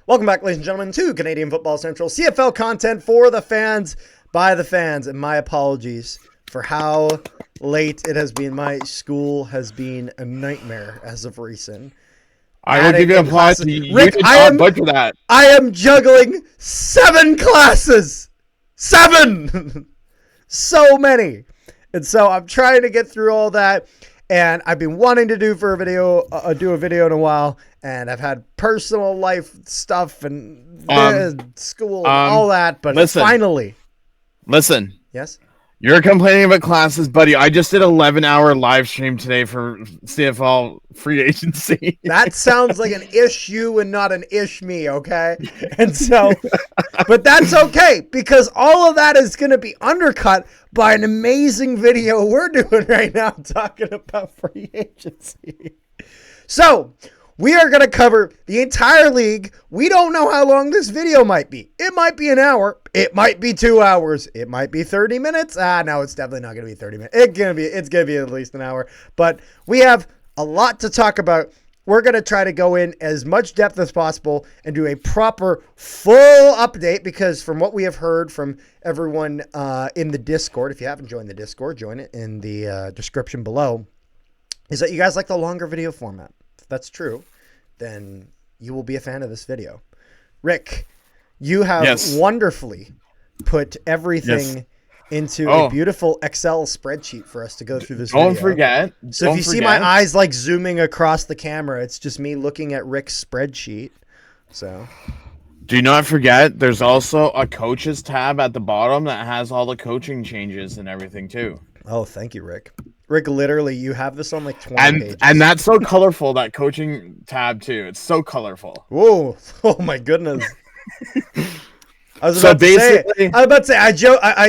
Welcome back, ladies and gentlemen, to Canadian Football Central, CFL content for the fans, by the fans, and my apologies for how late it has been. My school has been a nightmare as of recent. I will give you applause. Rick, I am juggling 7 classes. 7! So many. And so I'm trying to get through all that. And I've been wanting to do a video in a while, and I've had personal life stuff and school and all that, but finally. Listen. Yes? You're complaining about classes, buddy. I just did an 11-hour live stream today for CFL free agency. That sounds like an issue and not an ish me, okay? And so, but that's okay, because all of that is going to be undercut by an amazing video we're doing right now talking about free agency. So, we are going to cover the entire league. We don't know how long this video might be. It might be an hour. It might be 2 hours. It might be 30 minutes. No, it's definitely not going to be 30 minutes. It's going to be at least an hour. But we have a lot to talk about. We're going to try to go in as much depth as possible and do a proper full update, because from what we have heard from everyone in the Discord, if you haven't joined the Discord, join it in the description below, is that you guys like the longer video format. If that's true, then you will be a fan of this video. Rick, you have wonderfully put everything into a beautiful Excel spreadsheet for us to go through this video. Don't forget. So if you see my eyes like zooming across the camera, it's just me looking at Rick's spreadsheet. So do not forget, there's also a coaches tab at the bottom that has all the coaching changes and everything too. Oh, thank you, Rick. Rick, literally, you have this on like 20 pages. And that's so colorful, that coaching tab too. It's so colorful. Whoa. Oh my goodness. I was about to say,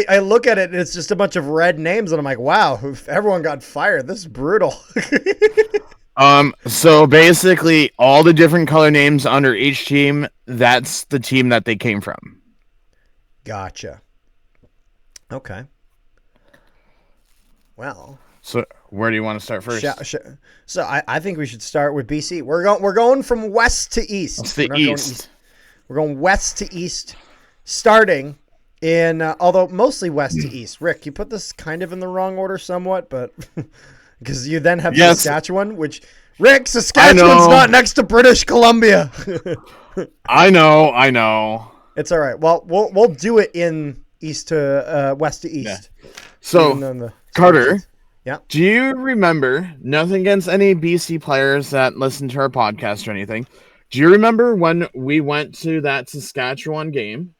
I look at it and it's just a bunch of red names and I'm like, wow, if everyone got fired, this is brutal. So basically all the different color names under each team, that's the team that they came from. Gotcha. Okay. Well, so where do you want to start first? So I think we should start with BC. We're going from west to east. It's the east. We're going west to east, starting in although mostly west to east. Rick, you put this kind of in the wrong order somewhat, but because you then have Saskatchewan, which Saskatchewan's not next to British Columbia. I know. It's all right. Well, we'll do it in east to west to east. Yeah. So Carter, do you remember, nothing against any BC players that listen to our podcast or anything, do you remember when we went to that Saskatchewan game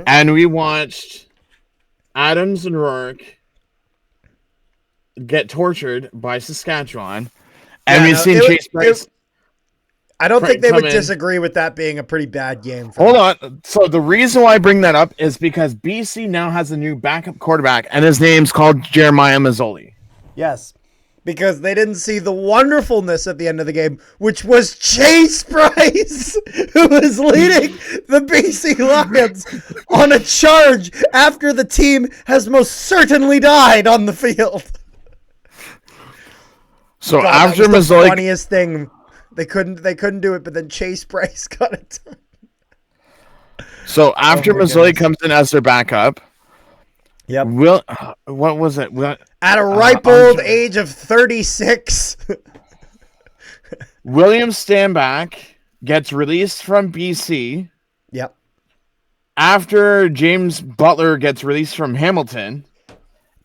and we watched Adams and Rourke get tortured by Saskatchewan, and we've seen Chase Price? I don't think they would disagree with that being a pretty bad game. Hold on. So the reason why I bring that up is because BC now has a new backup quarterback, and his name's called Jeremiah Mazzoli. Yes, because they didn't see the wonderfulness at the end of the game, which was Chase Price, who was leading the BC Lions on a charge after the team has most certainly died on the field. So after Mazzoli, the funniest thing. They couldn't do it, but then Chase Price got it done. So after Mazzoli comes in as their backup, what was it? At a ripe old age of 36, William Stanback gets released from BC. Yep. After James Butler gets released from Hamilton,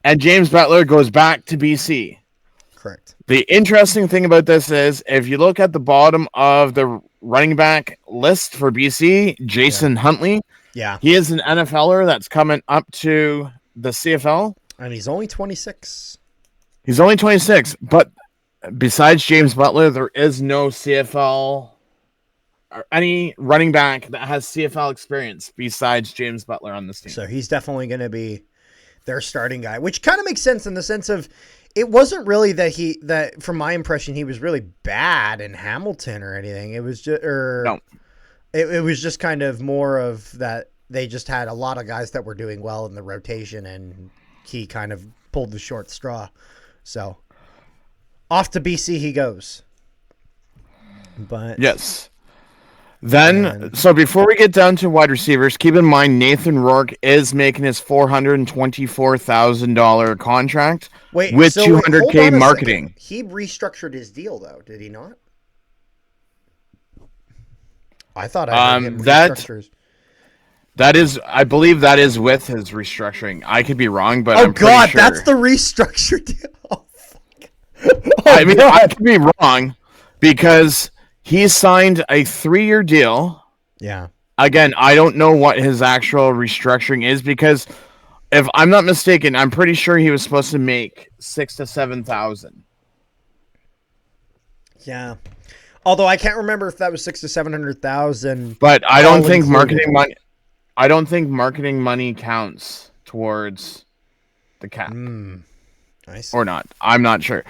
and James Butler goes back to BC. Correct. The interesting thing about this is, if you look at the bottom of the running back list for BC, Jason Huntley, he is an NFLer that's coming up to the CFL. And he's only 26. He's only 26, but besides James Butler, there is no CFL or any running back that has CFL experience besides James Butler on this team. So he's definitely going to be their starting guy, which kind of makes sense in the sense of, it wasn't really that from my impression, he was really bad in Hamilton or anything. It was just, it was just kind of more of that. They just had a lot of guys that were doing well in the rotation, and he kind of pulled the short straw. So off to BC he goes. But yes. Then, so before we get down to wide receivers, keep in mind Nathan Rourke is making his $424,000 contract with $200K marketing. He restructured his deal, though, did he not? I thought I heard him restructure. That is, I believe that is with his restructuring. I could be wrong, but I'm pretty sure. That's the restructure deal. Oh, fuck. I mean, I could be wrong because he signed a 3-year deal. Yeah. Again, I don't know what his actual restructuring is because, if I'm not mistaken, I'm pretty sure he was supposed to make $6,000 to $7,000. Yeah. Although I can't remember if that was $600,000 to $700,000. But I don't think marketing money. I don't think marketing money counts towards the cap. I see. Or not. I'm not sure.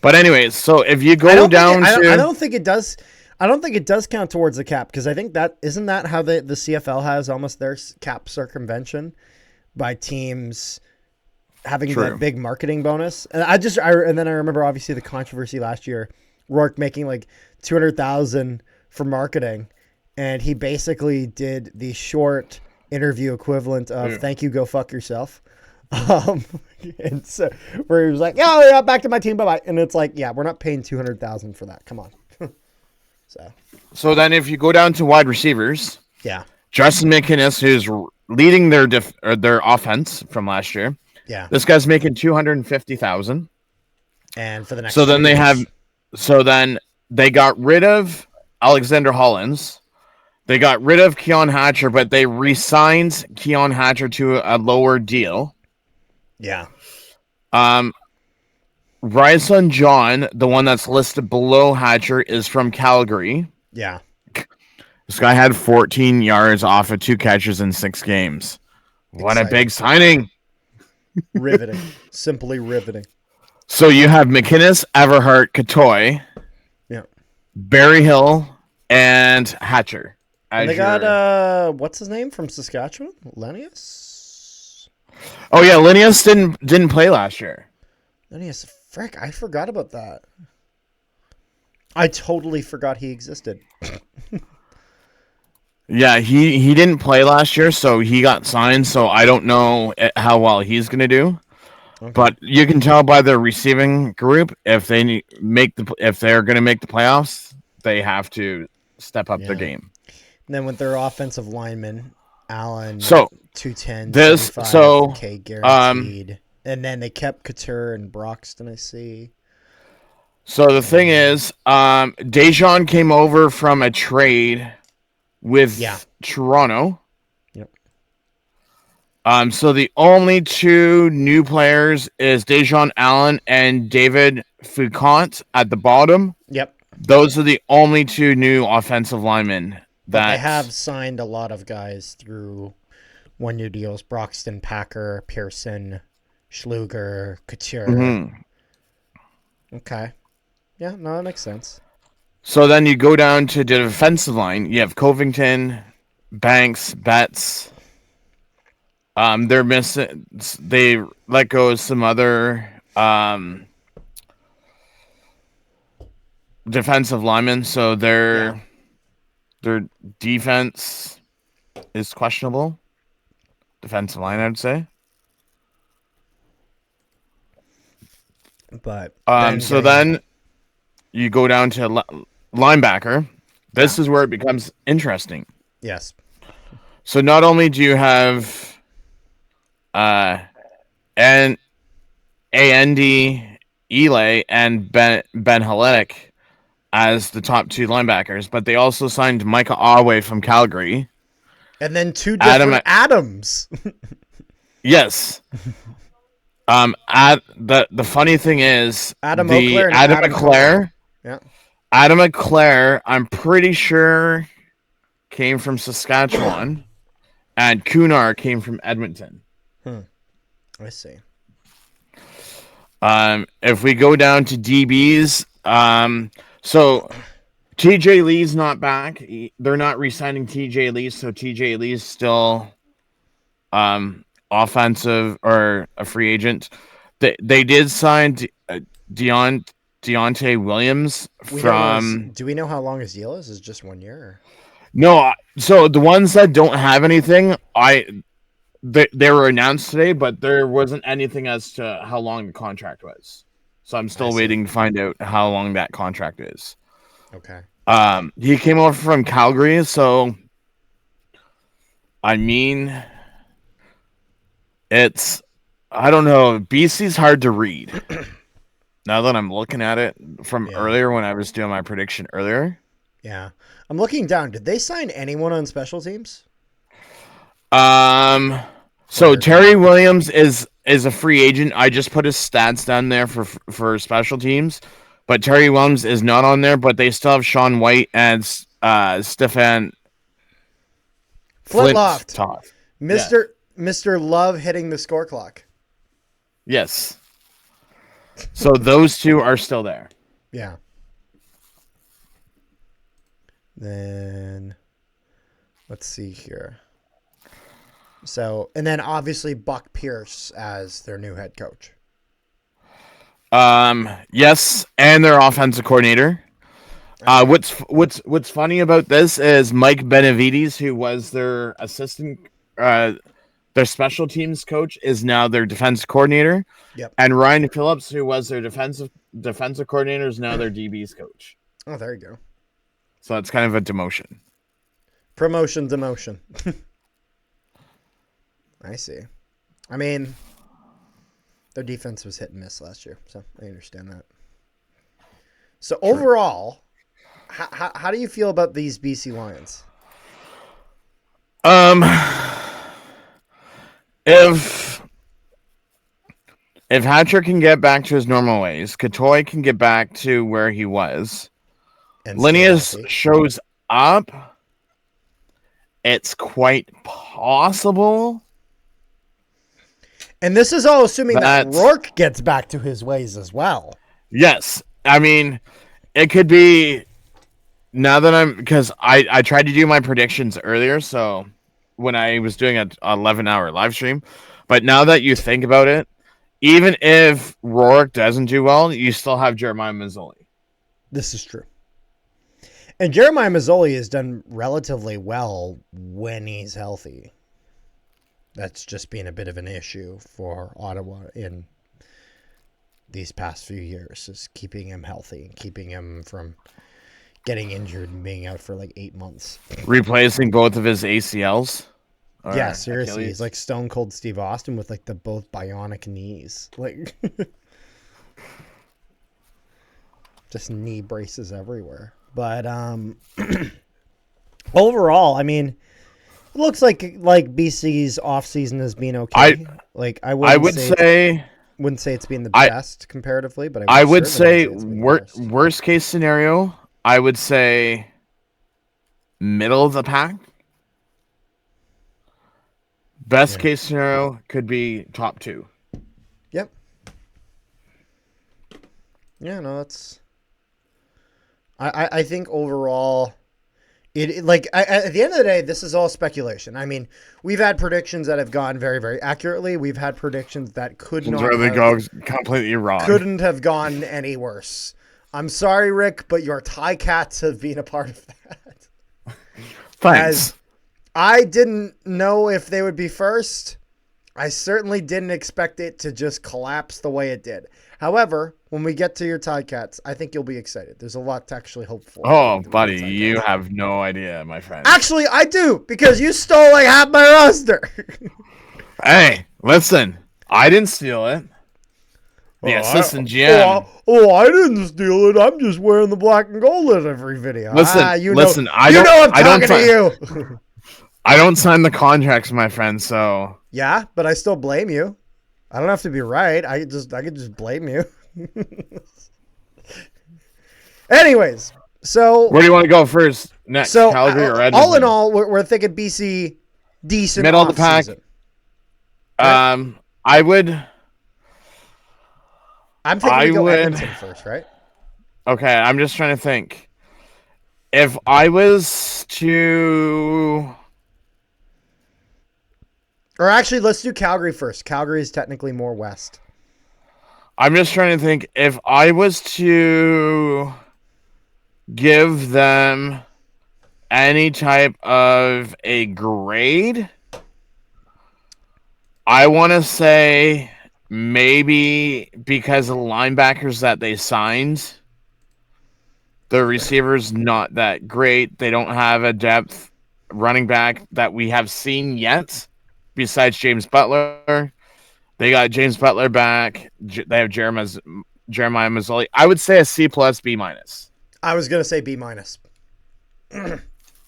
But anyways, so if you go down to... I don't think it does... I don't think it does count towards the cap because I think that... Isn't that how the CFL has almost their cap circumvention by teams having that big marketing bonus? And and then I remember obviously the controversy last year, Rourke making like $200,000 for marketing, and he basically did the short interview equivalent of "Thank you, go fuck yourself." And so where he was like, "Oh yeah, back to my team, bye bye," and it's like, yeah, we're not paying $200,000 for that. Come on. So then, if you go down to wide receivers, yeah, Justin McInnes, who's leading their offense from last year, this guy's making $250,000, and for the next. So then they got rid of Alexander Hollins. They got rid of Keon Hatcher, but they re-signed Keon Hatcher to a lower deal. Yeah. Ryson John, the one that's listed below Hatcher, is from Calgary. Yeah. This guy had 14 yards off of 2 catches in 6 games. What a big signing. Riveting. Simply riveting. So you have McInnes, Everhart, Katoy, Barry Hill, and Hatcher. And they got what's his name from Saskatchewan? Linnaeus? Oh yeah, Linnaeus didn't play last year. Linnaeus, frick, I forgot about that. I totally forgot he existed. Yeah, he didn't play last year, so he got signed, so I don't know how well he's going to do. Okay. But you can tell by the receiving group if they're going to make the playoffs, they have to step up their game. And then with their offensive linemen, Allen, 210, K guaranteed. And then they kept Couture and Broxton, I see. So the thing is, Dejon came over from a trade with Toronto. Yep. So the only 2 new players is Dejon Allen and David Foucault at the bottom. Yep. Those are the only 2 new offensive linemen. But they have signed a lot of guys through 1-year deals. Broxton, Packer, Pearson, Schluger, Couture. Mm-hmm. Okay. Yeah, no, that makes sense. So then you go down to the defensive line. You have Covington, Banks, Betts. They're missing. They let go of some other defensive linemen, so their defense is questionable. Defensive line, I'd say. But then you go down to linebacker. This is where it becomes interesting. Yes. So not only do you have Andy Elay and Ben Haletic as the top 2 linebackers, but they also signed Micah Awe from Calgary. And then 2 different Adams. Yes. The funny thing is Adam McClare. Yeah. Adam McClare, I'm pretty sure, came from Saskatchewan, and Kunar came from Edmonton. I see. If we go down to DBs, so TJ Lee's not back. They're not re-signing TJ Lee, so TJ Lee's still offensive or a free agent. They did sign Deontay Williams from. Do we know how long his deal is? Is it just 1 year? No, so the ones that don't have anything, they were announced today, but there wasn't anything as to how long the contract was. So I'm still waiting to find out how long that contract is. Okay. He came over from Calgary, so I mean, I don't know. BC's hard to read. Now that I'm looking at it from earlier when I was doing my prediction earlier. Yeah. I'm looking down. Did they sign anyone on special teams? So Terry Williams is a free agent. I just put his stats down there for special teams, but Terry Williams is not on there. But they still have Sean White and Stefan Flintloft. Mr. Love hitting the score clock. Yes. So those two are still there. Yeah. Then let's see here. So, and then obviously Buck Pierce as their new head coach. Yes, and their offensive coordinator. What's funny about this is Mike Benavides, who was their assistant, their special teams coach, is now their defense coordinator. Yep. And Ryan Phillips, who was their defensive coordinator, is now their DB's coach. Oh, there you go. So it's kind of a demotion. Promotion, demotion. I see. I mean, their defense was hit and miss last year, so I understand that. So overall, how do you feel about these BC Lions? If Hatcher can get back to his normal ways, Katoy can get back to where he was, and Linnaeus shows up, it's quite possible. And this is all assuming that Rourke gets back to his ways as well. Yes. I mean, it could be, now that because I tried to do my predictions earlier, so when I was doing an 11-hour live stream, but now that you think about it, even if Rourke doesn't do well, you still have Jeremiah Mazzoli. This is true. And Jeremiah Mazzoli has done relatively well when he's healthy. That's just been a bit of an issue for Ottawa in these past few years, is keeping him healthy, keeping him from getting injured and being out for like 8 months. Replacing both of his ACLs? Yeah, seriously. Achilles. He's like Stone Cold Steve Austin with like the both bionic knees. Like just knee braces everywhere. But overall, I mean, it looks like BC's offseason has been okay. I wouldn't say it's been the best comparatively, but I would say worst case scenario, I would say middle of the pack. Best case scenario could be top 2. Yep. Yeah, no, that's. I think overall, at the end of the day, this is all speculation. I mean, we've had predictions that have gone very, very accurately. We've had predictions that couldn't have gone any worse. I'm sorry, Rick, but your Ticats have been a part of that. Thanks. I didn't know if they would be first. I certainly didn't expect it to just collapse the way it did. However, when we get to your Ticats, I think you'll be excited. There's a lot to actually hope for. Oh, buddy, you have no idea, my friend. Actually, I do, because you stole like half my roster. Hey, listen, I didn't steal it. The assistant GM. I didn't steal it. I'm just wearing the black and gold in every video. Listen, I know I'm talking to you. I don't sign the contracts, my friend, so. Yeah, but I still blame you. I don't have to be right. I could just blame you. Anyways, so. Where do you want to go first? Next, Calgary or Edmonton? All in all, we're thinking BC decent middle of the pack. Season. Right? I would. I'm thinking we go Edmonton first, right? Okay, I'm just trying to think. If I was to. Or actually, let's do Calgary first. Calgary is technically more west. I'm just trying to think if I was to give them any type of a grade, I want to say maybe because of the linebackers that they signed, the receivers not that great. They don't have a depth running back that we have seen yet, besides James Butler. They got James Butler back. They have Jeremiah Mazzoli. I would say a C plus, B minus. I was gonna say B minus.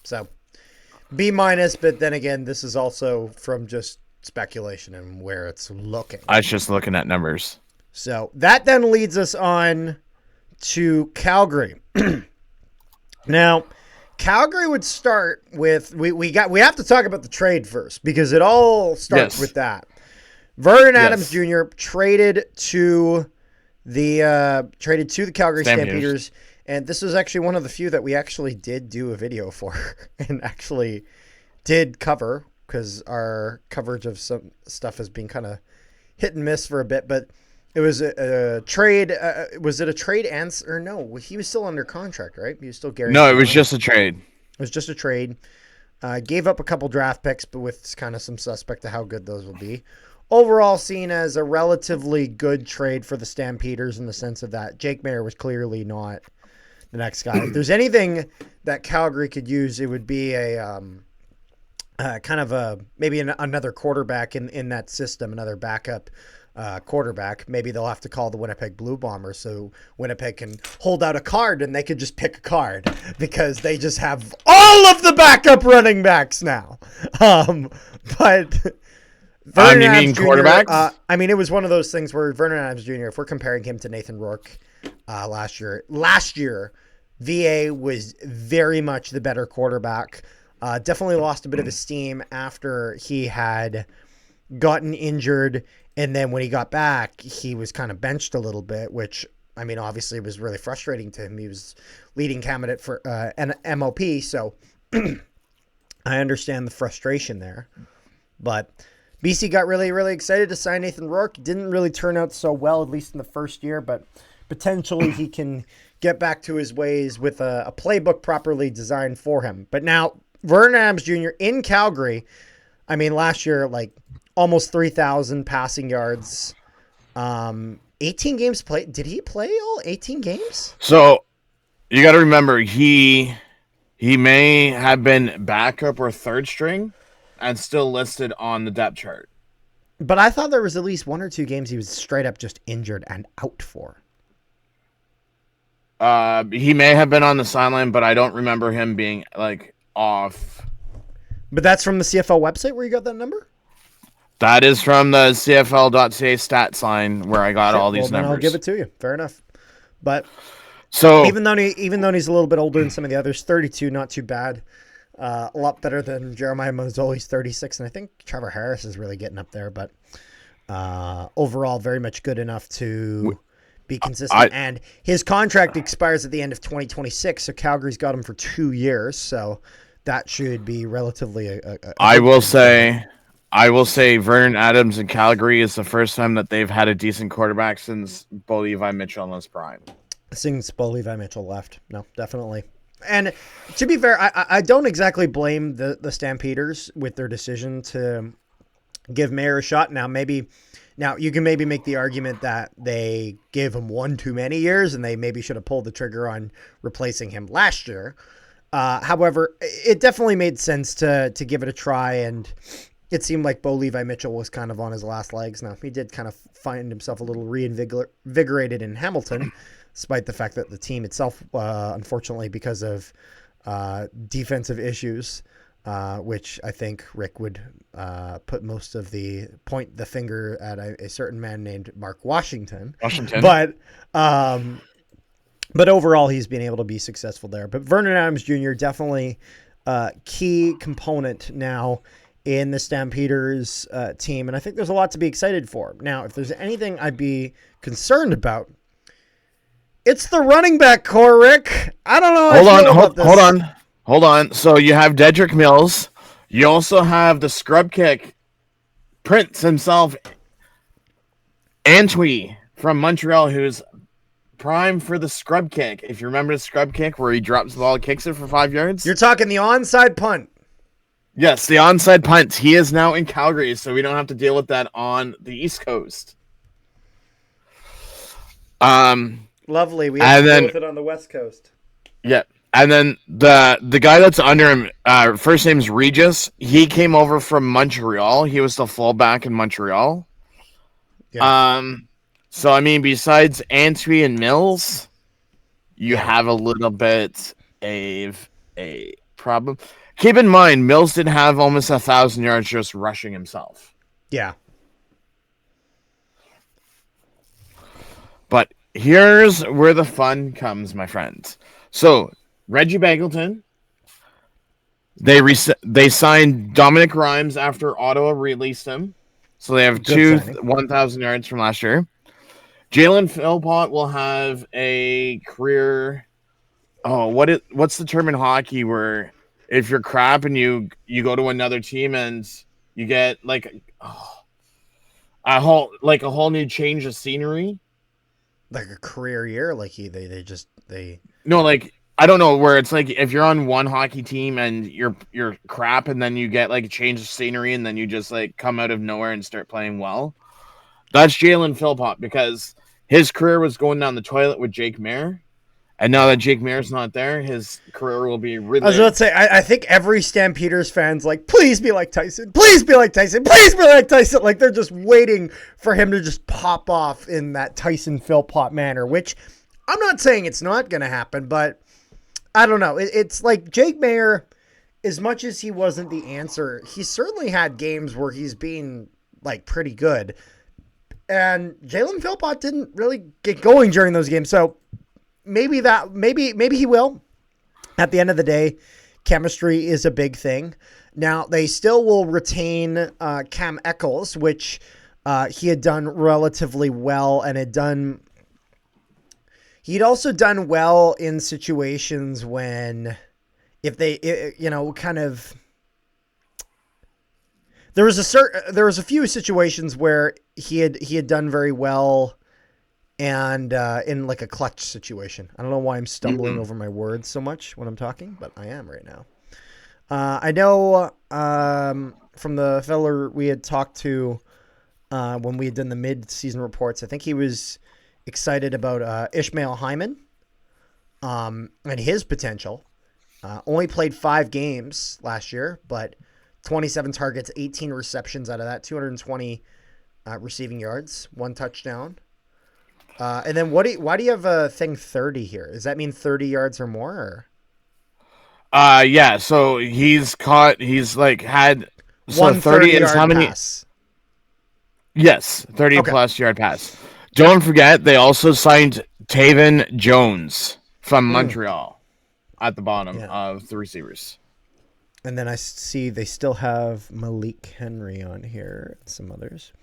So B minus, but then again, this is also from just speculation and where it's looking. I was just looking at numbers. So that then leads us on to Calgary. Now, Calgary would start with we have to talk about the trade first because it all starts with that. Vernon Adams Jr. traded to the Calgary Stampeders, and this was actually one of the few that we actually did do a video for and actually did cover because our coverage of some stuff has been kind of hit and miss for a bit, but it was a trade. Was it a trade or no? He was still under contract, right? He was still guaranteed. No, it was just a trade. It was just a trade. Gave up a couple draft picks, but with kind of some suspect to how good those will be. Overall, seen as a relatively good trade for the Stampeders in the sense of that Jake Maier was clearly not the next guy. If there's anything that Calgary could use, it would be a kind of maybe another quarterback in that system, another backup quarterback. Maybe they'll have to call the Winnipeg Blue Bombers so Winnipeg can hold out a card and they could just pick a card because they just have all of the backup running backs now. But Vernon you mean Adams Jr., quarterbacks? It was one of those things where Vernon Adams Jr., if we're comparing him to Nathan Rourke last year, VA was very much the better quarterback. Definitely lost a bit of his steam after he had gotten injured. And then when he got back, he was kind of benched a little bit, which, obviously was really frustrating to him. He was leading candidate for an MOP, so I understand the frustration there. But BC got really, really excited to sign Nathan Rourke. Didn't really turn out so well, at least in the first year, but potentially he can get back to his ways with a playbook properly designed for him. But now, Vernon Adams Jr. in Calgary, last year, almost 3,000 passing yards, 18 games played. Did he play all 18 games? So you got to remember, he may have been backup or third string and still listed on the depth chart. But I thought there was at least 1 or 2 games he was straight up just injured and out for. He may have been on the sideline, but I don't remember him being off. But that's from the CFL website where you got that number? That is from the CFL.ca stats line where I got all these numbers. Then I'll give it to you. Fair enough. But so even though he's a little bit older than some of the others, 32, not too bad. A lot better than Jeremiah Mazzoli's 36, and I think Trevor Harris is really getting up there. But overall, very much good enough to be consistent. And his contract expires at the end of 2026, so Calgary's got him for 2 years. So that should be relatively I will say Vernon Adams in Calgary is the first time that they've had a decent quarterback since Bo Levi Mitchell in his prime. Since Bo Levi Mitchell left. No, definitely. And to be fair, I don't exactly blame the Stampeders with their decision to give Maier a shot. Now you can maybe make the argument that they gave him one too many years and they maybe should have pulled the trigger on replacing him last year. However, it definitely made sense to give it a try, and it seemed like Bo Levi Mitchell was kind of on his last legs. Now, he did kind of find himself a little reinvigorated in Hamilton, despite the fact that the team itself, unfortunately, because of defensive issues, which I think Rick would put most of point the finger at a certain man named Mark Washington. But overall, he's been able to be successful there. But Vernon Adams Jr. definitely a key component now in the Stampeders team, and I think there's a lot to be excited for. Now, if there's anything I'd be concerned about, it's the running back core, Rick. I don't know. Hold on. So you have Dedrick Mills. You also have the scrub kick, Prince himself, Antwi from Montreal who's prime for the scrub kick. If you remember the scrub kick where he drops the ball and kicks it for 5 yards. You're talking the onside punt. Yes, the onside punt. He is now in Calgary, so we don't have to deal with that on the East Coast. Lovely. We have to deal with it on the West Coast. Yeah. And then the guy that's under him, first name's Regis. He came over from Montreal. He was the fullback in Montreal. Yeah. So, I mean, besides Antwi and Mills, you have a little bit of a problem. Keep in mind, Mills did have almost 1,000 yards just rushing himself. Yeah. But here's where the fun comes, my friends. So, Reggie Bagleton, they signed Dominic Rhymes after Ottawa released him. So they have 1,000 yards from last year. Jalen Philpott will have a career. Oh, what's the term in hockey where if you're crap and you go to another team and you get a whole new change of scenery? Like a career year? Like No, like I don't know, where it's like if you're on one hockey team and you're crap and then you get like a change of scenery and then you just like come out of nowhere and start playing well. That's Jalen Philpott, because his career was going down the toilet with Jake Mayer. And now that Jake Mayer's not there, his career will be really... I was about to say, I think every Stampeders fan's like, please be like Tyson. Please be like Tyson. Please be like Tyson. Like, they're just waiting for him to just pop off in that Tyson Philpott manner, which I'm not saying it's not going to happen, but I don't know. It's like Jake Mayer, as much as he wasn't the answer, he certainly had games where he's been, like, pretty good. And Jalen Philpott didn't really get going during those games, so... Maybe he will. At the end of the day, chemistry is a big thing. Now, they still will retain Cam Eccles, which he had done relatively well, and he'd also done well in situations when, if they, kind of, there was a few situations where he had done very well. And in like a clutch situation. I don't know why I'm stumbling over my words so much when I'm talking, but I am right now. I know from the fella we had talked to when we had done the mid-season reports, I think he was excited about Ishmael Hyman and his potential. Only played 5 games last year, but 27 targets, 18 receptions out of that, 220 receiving yards, 1 touchdown. And then why do you have a thing 30 here? Does that mean 30 yards or more? Or? Yeah. So he's had so 30 is how many? Pass. Yes, 30 plus yard pass. Don't forget they also signed Taven Jones from Montreal at the bottom of the receivers. And then I see they still have Malik Henry on here and some others.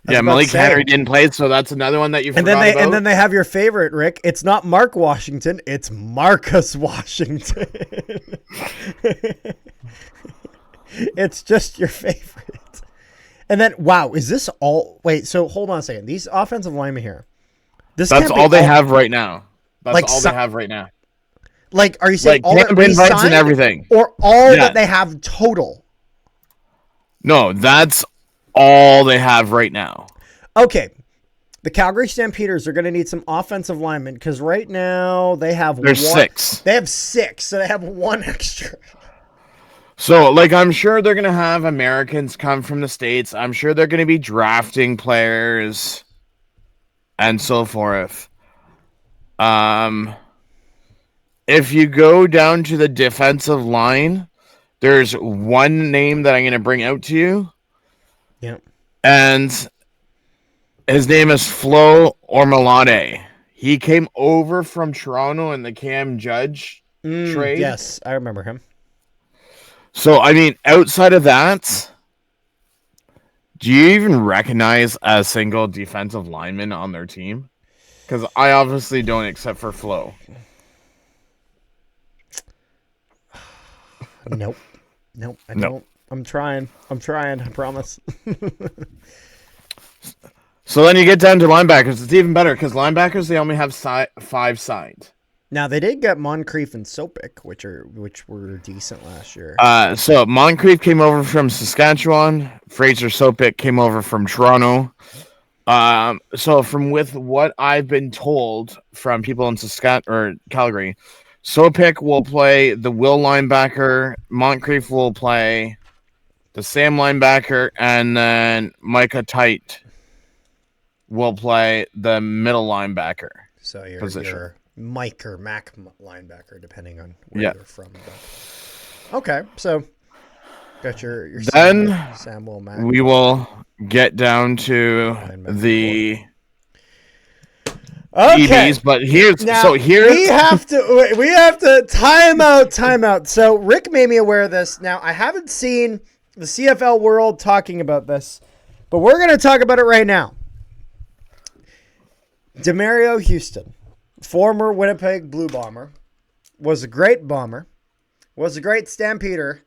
Yeah, Malik Henry didn't play, so that's another one that you forgot about. And then they have your favorite, Rick. It's not Mark Washington, it's Marcus Washington. It's just your favorite. And then, wow, is this all... Wait, so hold on a second. These offensive linemen here. That's all they have right now. That's all they have right now. Like, are you saying all that invites and everything? Or all that they have total? No, that's all they have right now. Okay. The Calgary Stampeders are going to need some offensive linemen because right now they have 6. They have 6, so they have 1 extra. So, like, I'm sure they're going to have Americans come from the States. I'm sure they're going to be drafting players and so forth. If you go down to the defensive line, there's one name that I'm going to bring out to you. Yeah. And his name is Flo Ormalade. He came over from Toronto in the Cam Judge trade. Yes, I remember him. So, I mean, outside of that, do you even recognize a single defensive lineman on their team? Because I obviously don't, except for Flo. Nope, I don't. I'm trying, I promise. So then you get down to linebackers. It's even better because linebackers, they only have 5 sides. Now they did get Moncrief and Sopik, which were decent last year. So Moncrief came over from Saskatchewan. Fraser Sopik came over from Toronto. So from with what I've been told from people in Calgary, Sopik will play the will linebacker. Moncrief will play the Sam linebacker, and then Micah Tite will play the middle linebacker. So position. Your Mike or Mac linebacker, depending on where you're from. But. Okay, so got your then Samuel Mac. We will get down to the DBs, but here's we have to time out. So Rick made me aware of this. Now I haven't seen the CFL world talking about this, but we're going to talk about it right now. Demario Houston, former Winnipeg Blue Bomber, was a great bomber, was a great stampeder,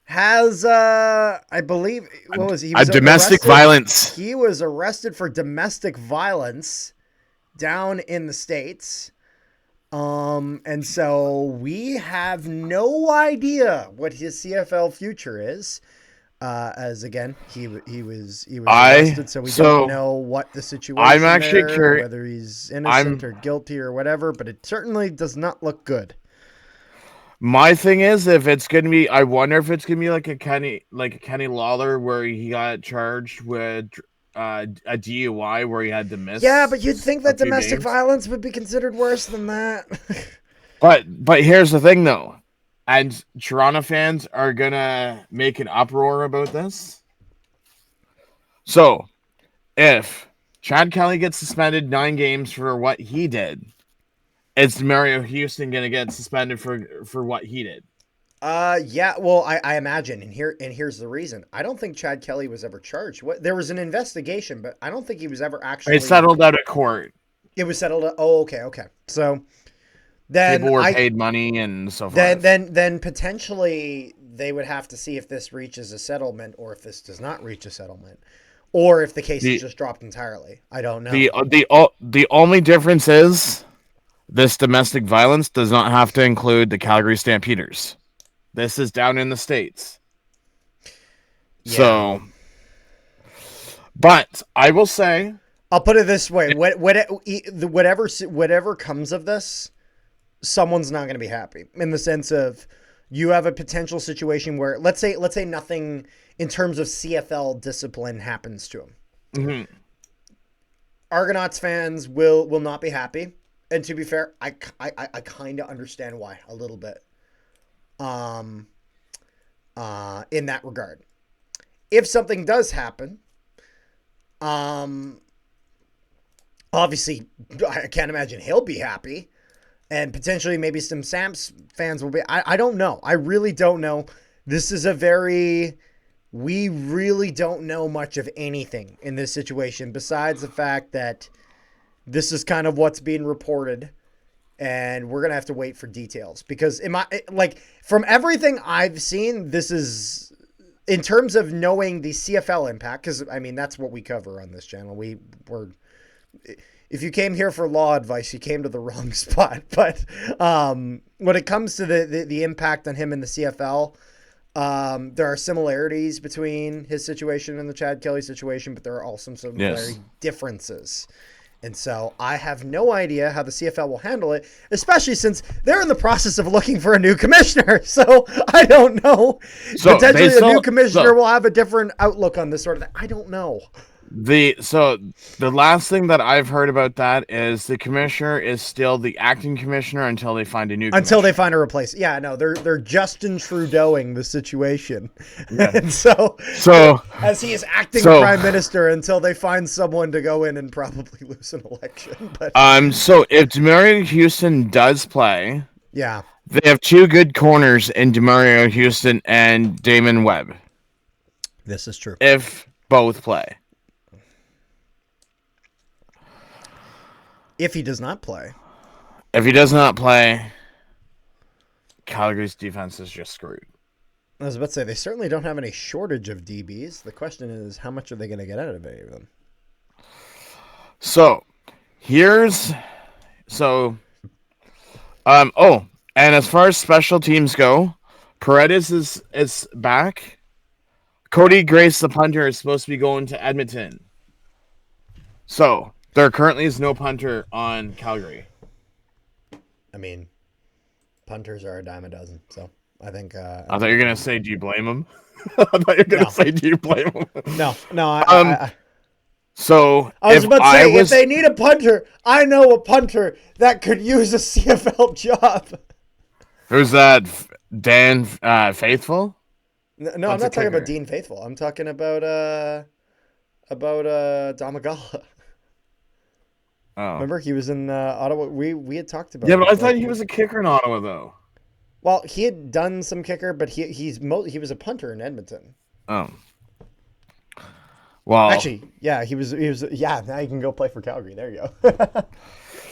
has, I believe, what was he? He was domestic violence. He was arrested for domestic violence down in the States. And so we have no idea what his CFL future is. As again, he was arrested, so we don't know what the situation is. I'm actually curious whether he's innocent or guilty or whatever, but it certainly does not look good. My thing is, if it's gonna be, I wonder if it's gonna be like a Kenny Lawler, where he got charged with a DUI, where he had to miss. Yeah, but you'd think that domestic violence would be considered worse than that. but here's the thing, though. And Toronto fans are going to make an uproar about this. So, if Chad Kelly gets suspended 9 games for what he did, is Demario Houston going to get suspended for what he did? Yeah, well, I imagine, and here's the reason. I don't think Chad Kelly was ever charged. There was an investigation, but I don't think he was ever actually... It settled out of court. It was settled... Oh, okay. So... Then people were paid money and so forth. Then potentially they would have to see if this reaches a settlement or if this does not reach a settlement, or if the case is just dropped entirely. I don't know. The only difference is this domestic violence does not have to include the Calgary Stampeders. This is down in the States. Yeah. So, but I will say, I'll put it this way: whatever comes of this, someone's not going to be happy, in the sense of you have a potential situation where let's say nothing in terms of CFL discipline happens to him. Mm-hmm. Argonauts fans will not be happy, and to be fair, I kind of understand why a little bit. In that regard, if something does happen, obviously I can't imagine he'll be happy. And potentially maybe some Samps fans will be. I don't know. I really don't know. This is we really don't know much of anything in this situation besides the fact that this is kind of what's being reported. And we're going to have to wait for details because from everything I've seen, this is in terms of knowing the CFL impact. Because I mean, that's what we cover on this channel. If you came here for law advice, you came to the wrong spot. But when it comes to the impact on him in the CFL, there are similarities between his situation and the Chad Kelly situation, but there are also some very differences. And so I have no idea how the CFL will handle it, especially since they're in the process of looking for a new commissioner. So I don't know. So potentially a new commissioner will have a different outlook on this sort of thing. I don't know. The last thing that I've heard about that is the commissioner is still the acting commissioner until they find a new commissioner. Until they find a replacement. Yeah, no, they're Justin Trudeauing the situation. Yeah. And so as he is acting prime minister until they find someone to go in and probably lose an election. But so if Demario Houston does play, yeah, they have 2 good corners in Demario Houston and Damon Webb. This is true. If both play. If he does not play. If he does not play, Calgary's defense is just screwed. I was about to say, they certainly don't have any shortage of DBs. The question is, how much are they going to get out of any of them? So here's and as far as special teams go, Paredes is back. Cody Grace, the punter, is supposed to be going to Edmonton. So there currently is no punter on Calgary. I mean, punters are a dime a dozen, so I think. I thought you were gonna say, "Do you blame him?" I thought you were gonna say, "Do you blame him?" No. So I was about to say, if they need a punter, I know a punter that could use a CFL job. Who's that? Dan Faithful? No, I'm not talking about Dean Faithful. I'm talking about Domagala. Oh. Remember, he was in Ottawa. We had talked about. Yeah, but I thought he was a kicker in Ottawa, though. Well, he had done some kicker, but he was a punter in Edmonton. Oh. Well, actually, yeah, he was. Yeah, now you can go play for Calgary. There you go.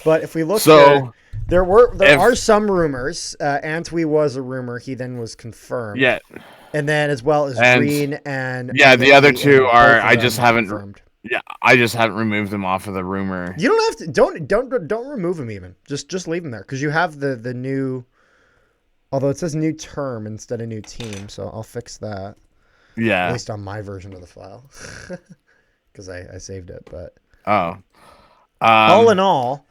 But if we look, here, there are some rumors. Antwi was a rumor. He then was confirmed. Yeah. And then as well as Green and the other two are. I just haven't confirmed. Yeah, I just haven't removed them off of the rumor. You don't have to. Don't remove them even. Just leave them there because you have the new. Although it says new term instead of new team, so I'll fix that. Yeah. At least on my version of the file, because I saved it. But all in all,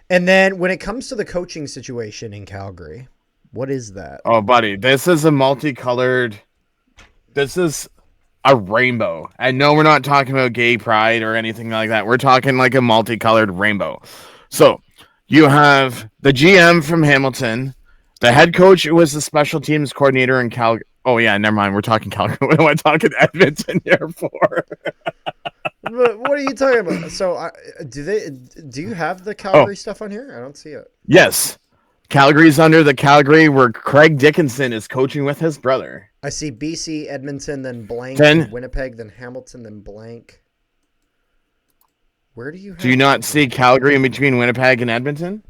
and then when it comes to the coaching situation in Calgary, what is that? Oh, buddy, this is a multicolored. This is a rainbow. And no, we're not talking about gay pride or anything like that. We're talking like a multicolored rainbow. So you have the GM from Hamilton, the head coach who was the special teams coordinator in Calgary. Oh, yeah, never mind. We're talking Calgary. We're talking Edmonton here for. What are you talking about? So do you have the Calgary stuff on here? I don't see it. Yes. Calgary's under the Calgary where Craig Dickinson is coaching with his brother. I see BC, Edmonton, then blank, then Winnipeg, then Hamilton, then blank. Where do you have Do you not see Calgary in between Winnipeg and Edmonton?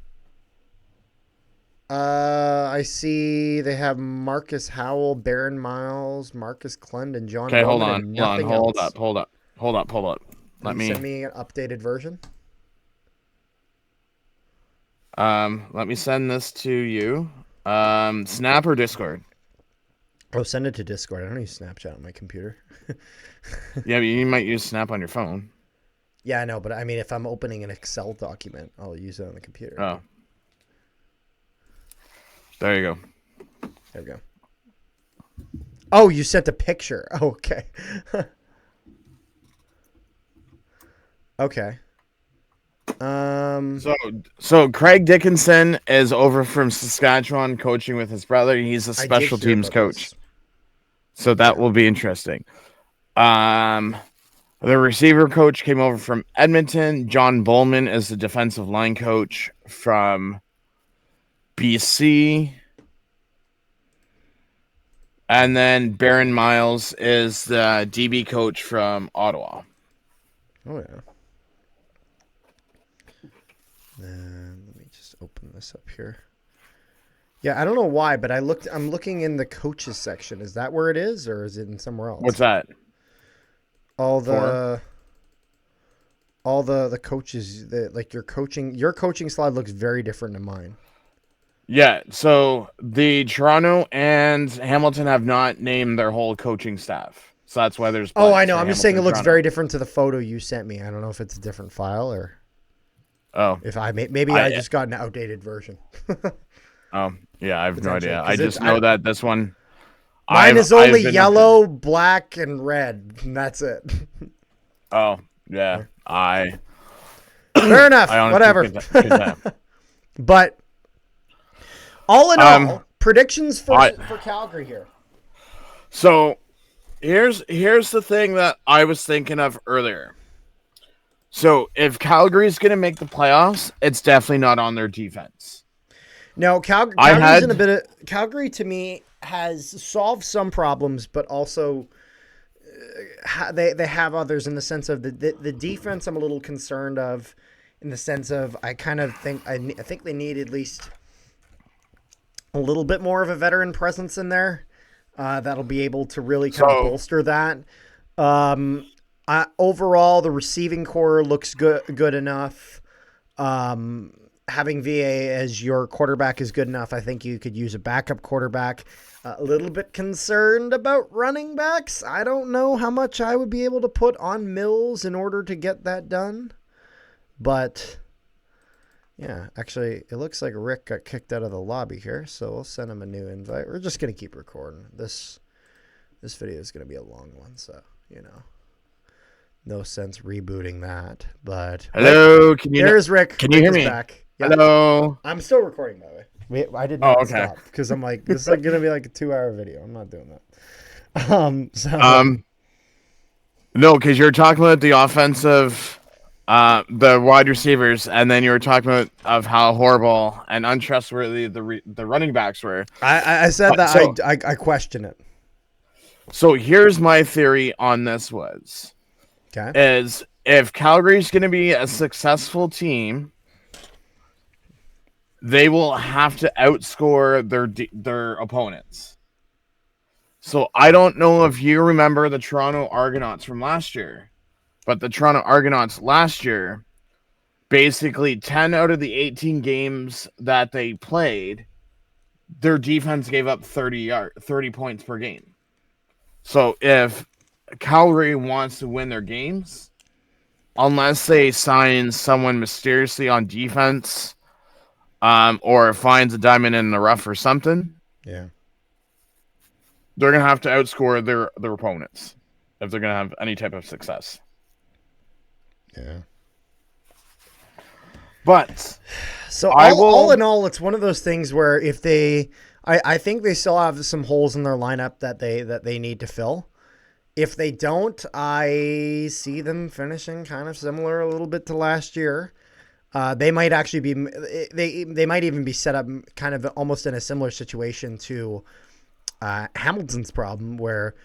I see they have Marcus Howell, Baron Miles, Marcus Clendon, John. Okay, hold on. Hold up. Let me send me an updated version. Let me send this to you. Snap or Discord? Oh, send it to Discord. I don't use Snapchat on my computer. Yeah, but you might use Snap on your phone. Yeah, I know, but I mean, if I'm opening an Excel document, I'll use it on the computer. Oh. There you go. There we go. Oh, you sent a picture. Oh, okay. Okay. So Craig Dickinson is over from Saskatchewan coaching with his brother. He's a special teams coach. So that will be interesting. The receiver coach came over from Edmonton. John Bowman is the defensive line coach from BC. And then Baron Miles is the DB coach from Ottawa. Oh, yeah. Let me just open this up here. Yeah, I don't know why, but I'm looking in the coaches section. Is that where it is, or is it in somewhere else? What's that? All the coaches that like your coaching slide looks very different than mine. Yeah, so the Toronto and Hamilton have not named their whole coaching staff. So that's why there's. Oh, I know. I'm just saying it looks very different to the photo you sent me. I don't know if it's a different file or. Oh. If I just got an outdated version. Oh, yeah, I have no idea. I just know that this one. Mine is only yellow, black, and red. And that's it. Oh, yeah. Fair enough. Whatever. But all in all, predictions for Calgary here. So here's the thing that I was thinking of earlier. So if Calgary's going to make the playoffs, it's definitely not on their defense. No, Calgary's in a bit of Calgary to me has solved some problems, but also they have others in the sense of the defense. I'm a little concerned of, in the sense of I think they need at least a little bit more of a veteran presence in there that'll be able to really kind of bolster that. Overall, the receiving core looks good enough. Having VA as your quarterback is good enough. I think you could use a backup quarterback. A little bit concerned about running backs. I don't know how much I would be able to put on Mills in order to get that done. But, yeah, actually, it looks like Rick got kicked out of the lobby here, so we'll send him a new invite. We're just going to keep recording. This video is going to be a long one, so, no sense rebooting that. But hello, there's Rick. Can you hear me? Back. Yeah. Hello. I'm still recording, by the way. I did not stop because I'm like, this is going to be like a 2-hour video. I'm not doing that. No, because you're talking about the offensive, the wide receivers, and then you were talking about of how horrible and untrustworthy the running backs were. I said that I question it. So here's my theory on this is if Calgary's going to be a successful team, they will have to outscore their opponents. So I don't know if you remember the Toronto Argonauts from last year, but the Toronto Argonauts last year, basically 10 out of the 18 games that they played, their defense gave up 30 points per game. So if Calgary wants to win their games, unless they sign someone mysteriously on defense, or finds a diamond in the rough or something, they're gonna have to outscore their opponents if they're gonna have any type of success. Yeah. But so all in all, it's one of those things where if I think they still have some holes in their lineup that they need to fill. If they don't, I see them finishing kind of similar a little bit to last year. They might actually be they might even be set up kind of almost in a similar situation to Hamilton's problem, where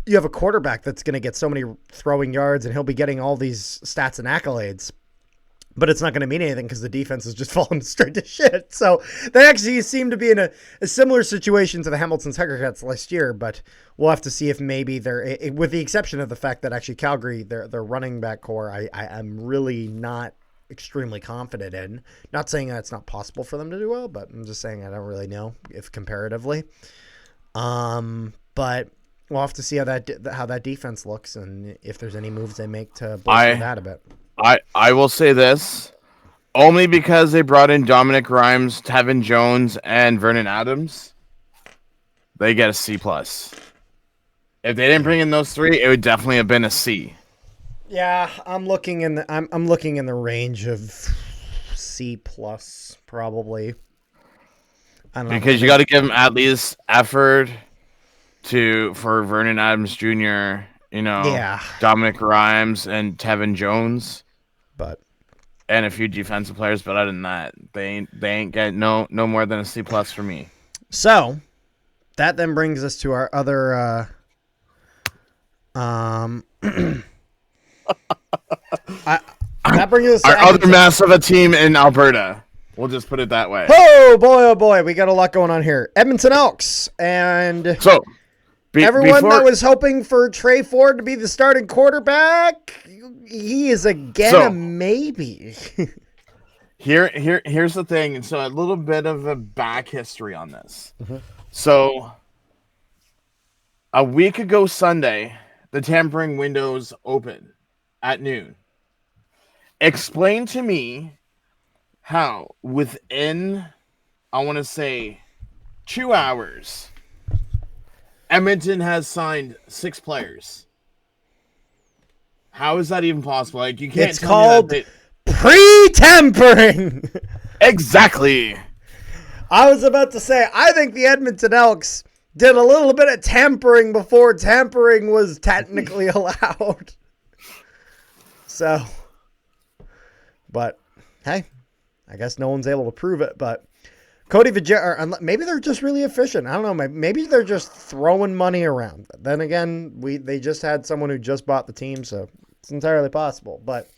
you have a quarterback that's going to get so many throwing yards and he'll be getting all these stats and accolades, but it's not going to mean anything because the defense is just falling straight to shit. So they actually seem to be in a similar situation to the Hamilton's Ticats last year, but we'll have to see if maybe they're, with the exception of the fact that actually Calgary, their running back core, I'm really not extremely confident in. Not saying that it's not possible for them to do well, but I'm just saying I don't really know if comparatively. But we'll have to see how that defense looks and if there's any moves they make to bolster that a bit. I will say this, only because they brought in Dominic Grimes, Tevin Jones, and Vernon Adams, they get a C+. If they didn't bring in those three, it would definitely have been a C. Yeah, I'm looking in the range of C+ probably. I don't know. Because you got to give them at least effort for Vernon Adams Jr., Dominic Grimes and Tevin Jones, and a few defensive players. But other than that, they ain't get no more than a C+ for me. So that then brings us to our other that brings us to our other mess of a team in Alberta. We'll just put it that way. Oh boy, we got a lot going on here. Edmonton Elks, and so everyone that was hoping for Trey Ford to be the starting quarterback, he is again a maybe. Here's the thing, and so a little bit of a back history on this. Mm-hmm. So a week ago Sunday, the tampering windows open at noon. Explain to me how within, I want to say, 2 hours, Edmonton has signed 6 players. How is that even possible? Like, you can't. It's called pre-tampering. Exactly. I was about to say, I think the Edmonton Elks did a little bit of tampering before tampering was technically allowed. So, but hey, I guess no one's able to prove it. But Cody Vajera, maybe they're just really efficient. I don't know. Maybe they're just throwing money around. Then again, they just had someone who just bought the team, so it's entirely possible. But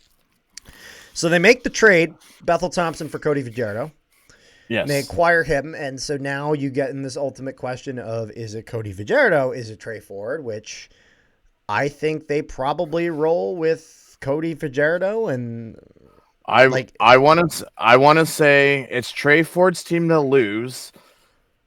so they make the trade, Bethel Thompson for Cody Vajera. Yes. And they acquire him, and so now you get in this ultimate question of, is it Cody Vajera? Is it Trey Ford? Which I think they probably roll with Cody Fajardo, and I want to say it's Trey Ford's team to lose.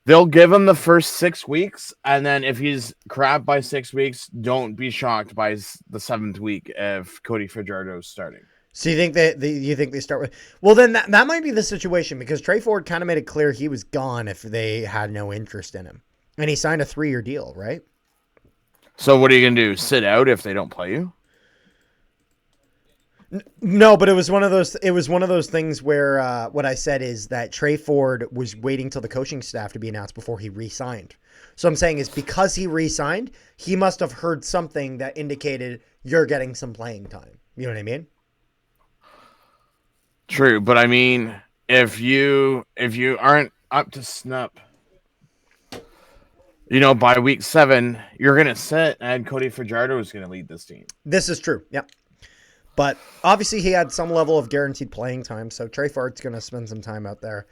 They'll give him the first 6 weeks, and then if he's crap by 6 weeks, don't be shocked by the 7th week if Cody Fajardo is starting. So you think they start with? Well, then that might be the situation, because Trey Ford kind of made it clear he was gone if they had no interest in him, and he signed a 3-year deal, right? So what are you gonna do? Sit out if they don't play you? No, but it was one of those things where what I said is that Trey Ford was waiting till the coaching staff to be announced before he re-signed. So I'm saying is because he re-signed, he must have heard something that indicated you're getting some playing time. You know what I mean? True, but I mean, if you aren't up to snuff, by week 7, you're gonna sit, and Cody Fajardo is gonna lead this team. This is true. Yeah. But obviously he had some level of guaranteed playing time, so Trey Ford's going to spend some time out there.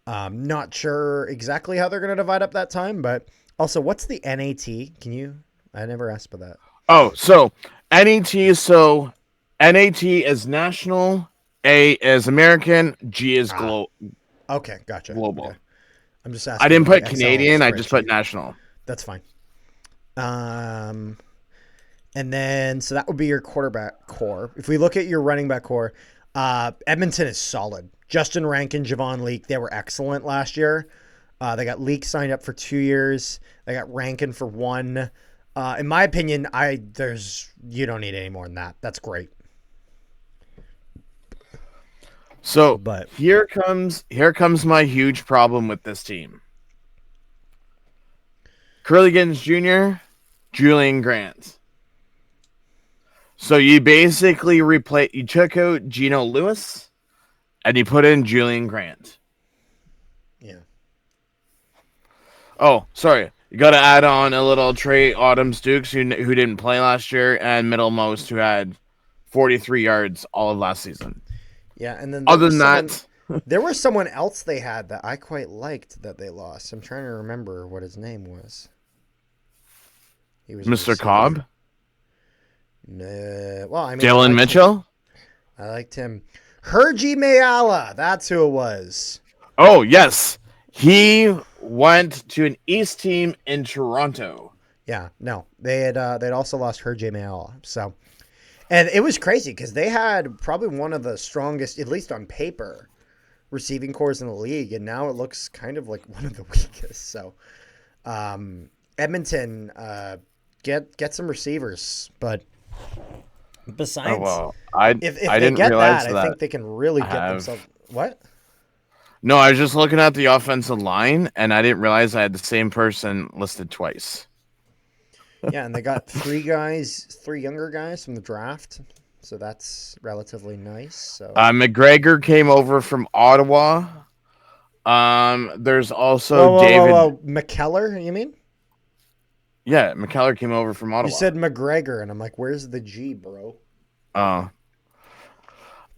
Not sure exactly how they're going to divide up that time, but also, what's the NAT? I never asked about that. Oh, so NAT is national, A is American, G is global. Okay, gotcha. Global. Okay. I'm just asking. I didn't put Canadian, I just put national. That's fine. And then, so that would be your quarterback core. If we look at your running back core, Edmonton is solid. Justin Rankin, Javon Leake, they were excellent last year. They got Leake signed up for 2 years. They got Rankin for 1. In my opinion, you don't need any more than that. That's great. So, here comes my huge problem with this team. Curly Giddens Jr., Julian Grant. So you basically you took out Geno Lewis and you put in Julian Grant. Yeah. Oh, sorry. You got to add on a little Trey Adams-Dukes who didn't play last year, and Middlemost who had 43 yards all of last season. Yeah, and then other than that, there was someone else they had that I quite liked that they lost. I'm trying to remember what his name was. He was Mr. Cobb. No, well, I mean, Dylan Mitchell. I liked him. Hergy Mayala, that's who it was. Oh yes, he went to an East team in Toronto. Yeah, no, they'd also lost Hergy Mayala. So, and it was crazy because they had probably one of the strongest, at least on paper, receiving cores in the league, and now it looks kind of like one of the weakest. So, Edmonton, get some receivers, but. Besides, if they didn't get that, I think they can really get themselves. What? No, I was just looking at the offensive line, and I didn't realize I had the same person listed twice. Yeah, and they got 3 younger guys from the draft, so that's relatively nice. So McGregor came over from Ottawa. There's also David McKellar. You mean? Yeah, McKellar came over from Ottawa. You said McGregor, and I'm like, where's the G, bro? Oh.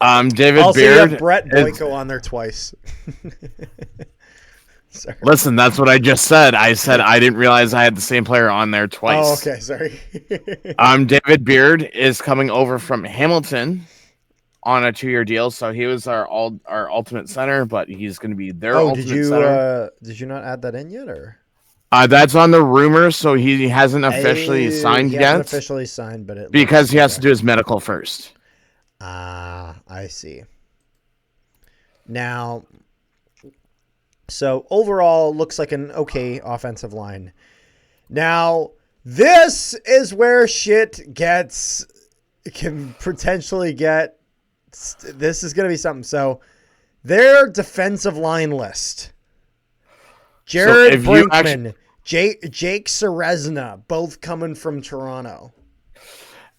David also, Beard. You have Brett Boyko on there twice. Sorry. Listen, that's what I just said. I said I didn't realize I had the same player on there twice. Oh, okay, sorry. David Beard is coming over from Hamilton on a 2-year deal, so he was our ultimate center, but he's going to be their ultimate center. Did you not add that in yet, or? That's on the rumors, so he hasn't officially signed yet. Hasn't officially signed, but because he has to do his medical first. I see. Now, so overall, looks like an okay offensive line. Now, this is where shit can potentially get. This is going to be something. So, their defensive line list. Jared Brinkman, Jake Serezna, both coming from Toronto.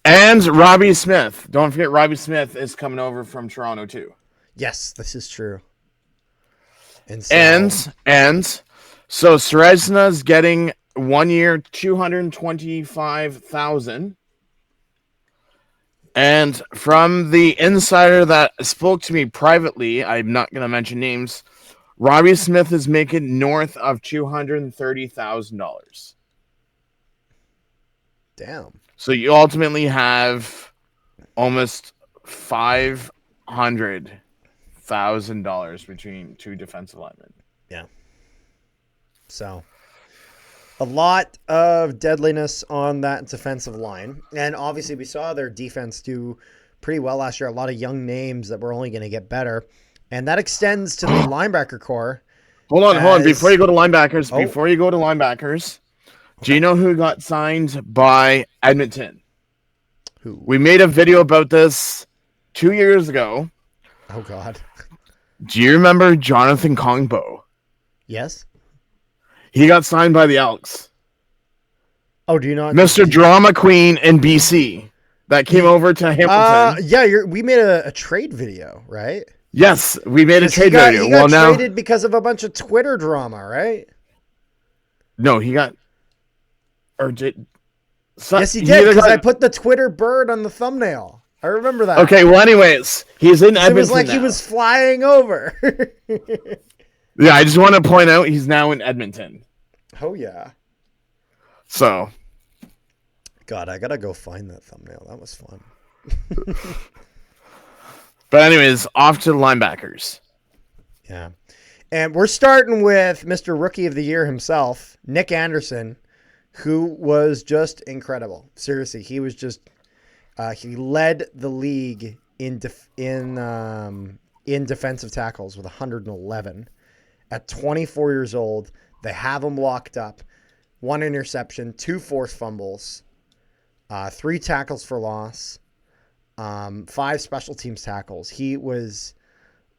And Robbie Smith. Don't forget Robbie Smith is coming over from Toronto too. Yes, this is true. And so Serezna's getting 1 year, $225,000. And from the insider that spoke to me privately, I'm not going to mention names, Robbie Smith is making north of $230,000. Damn. So you ultimately have almost $500,000 between two defensive linemen. Yeah. So a lot of deadliness on that defensive line. And obviously we saw their defense do pretty well last year. A lot of young names that were only going to get better. And that extends to the linebacker core. Hold on. Before you go to linebackers, do you know who got signed by Edmonton? Who? We made a video about this 2 years ago. Oh, God. Do you remember Jonathan Kongbo? Yes. He got signed by the Elks. Oh, do you not? Mr. Drama Queen in BC that came over to Hamilton. Yeah, we made a trade video, right? Yes, we made a trade video. He got traded because of a bunch of Twitter drama, right? No, he got... Or did... Yes, he did, because I put the Twitter bird on the thumbnail. I remember that. Okay, well, anyways, he's in Edmonton. It was like he was flying over. Yeah, I just want to point out he's now in Edmonton. Oh, yeah. So. God, I got to go find that thumbnail. That was fun. But anyways, off to the linebackers. Yeah. And we're starting with Mr. Rookie of the Year himself, Nick Anderson, who was just incredible. Seriously, he was just he led the league in defensive tackles with 111. At 24 years old, they have him locked up. 1 interception, 2 forced fumbles, 3 tackles for loss, 5 special teams tackles. He was,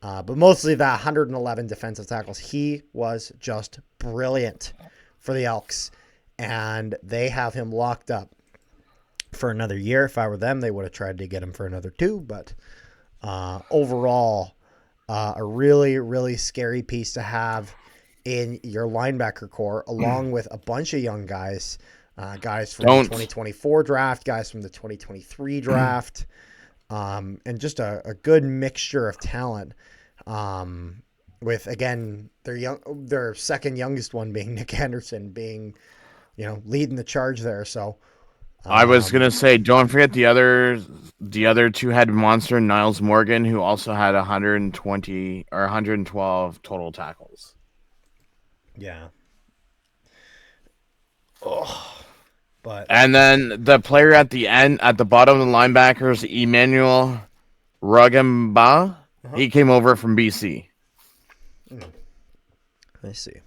but mostly that 111 defensive tackles. He was just brilliant for the Elks, and they have him locked up for another year. If I were them, they would have tried to get him for another 2, but overall, a really, really scary piece to have in your linebacker core, along with a bunch of young guys, guys from the 2024 draft, guys from the 2023 draft, and just a good mixture of talent. With, again, their second youngest one being Nick Anderson, being, leading the charge there. So I was gonna say, don't forget the other two-headed monster, Niles Morgan, who also had 120 or 112 total tackles. Yeah. And then the player at the end, at the bottom of the linebackers, Emmanuel Rugamba, he came over from BC. I see.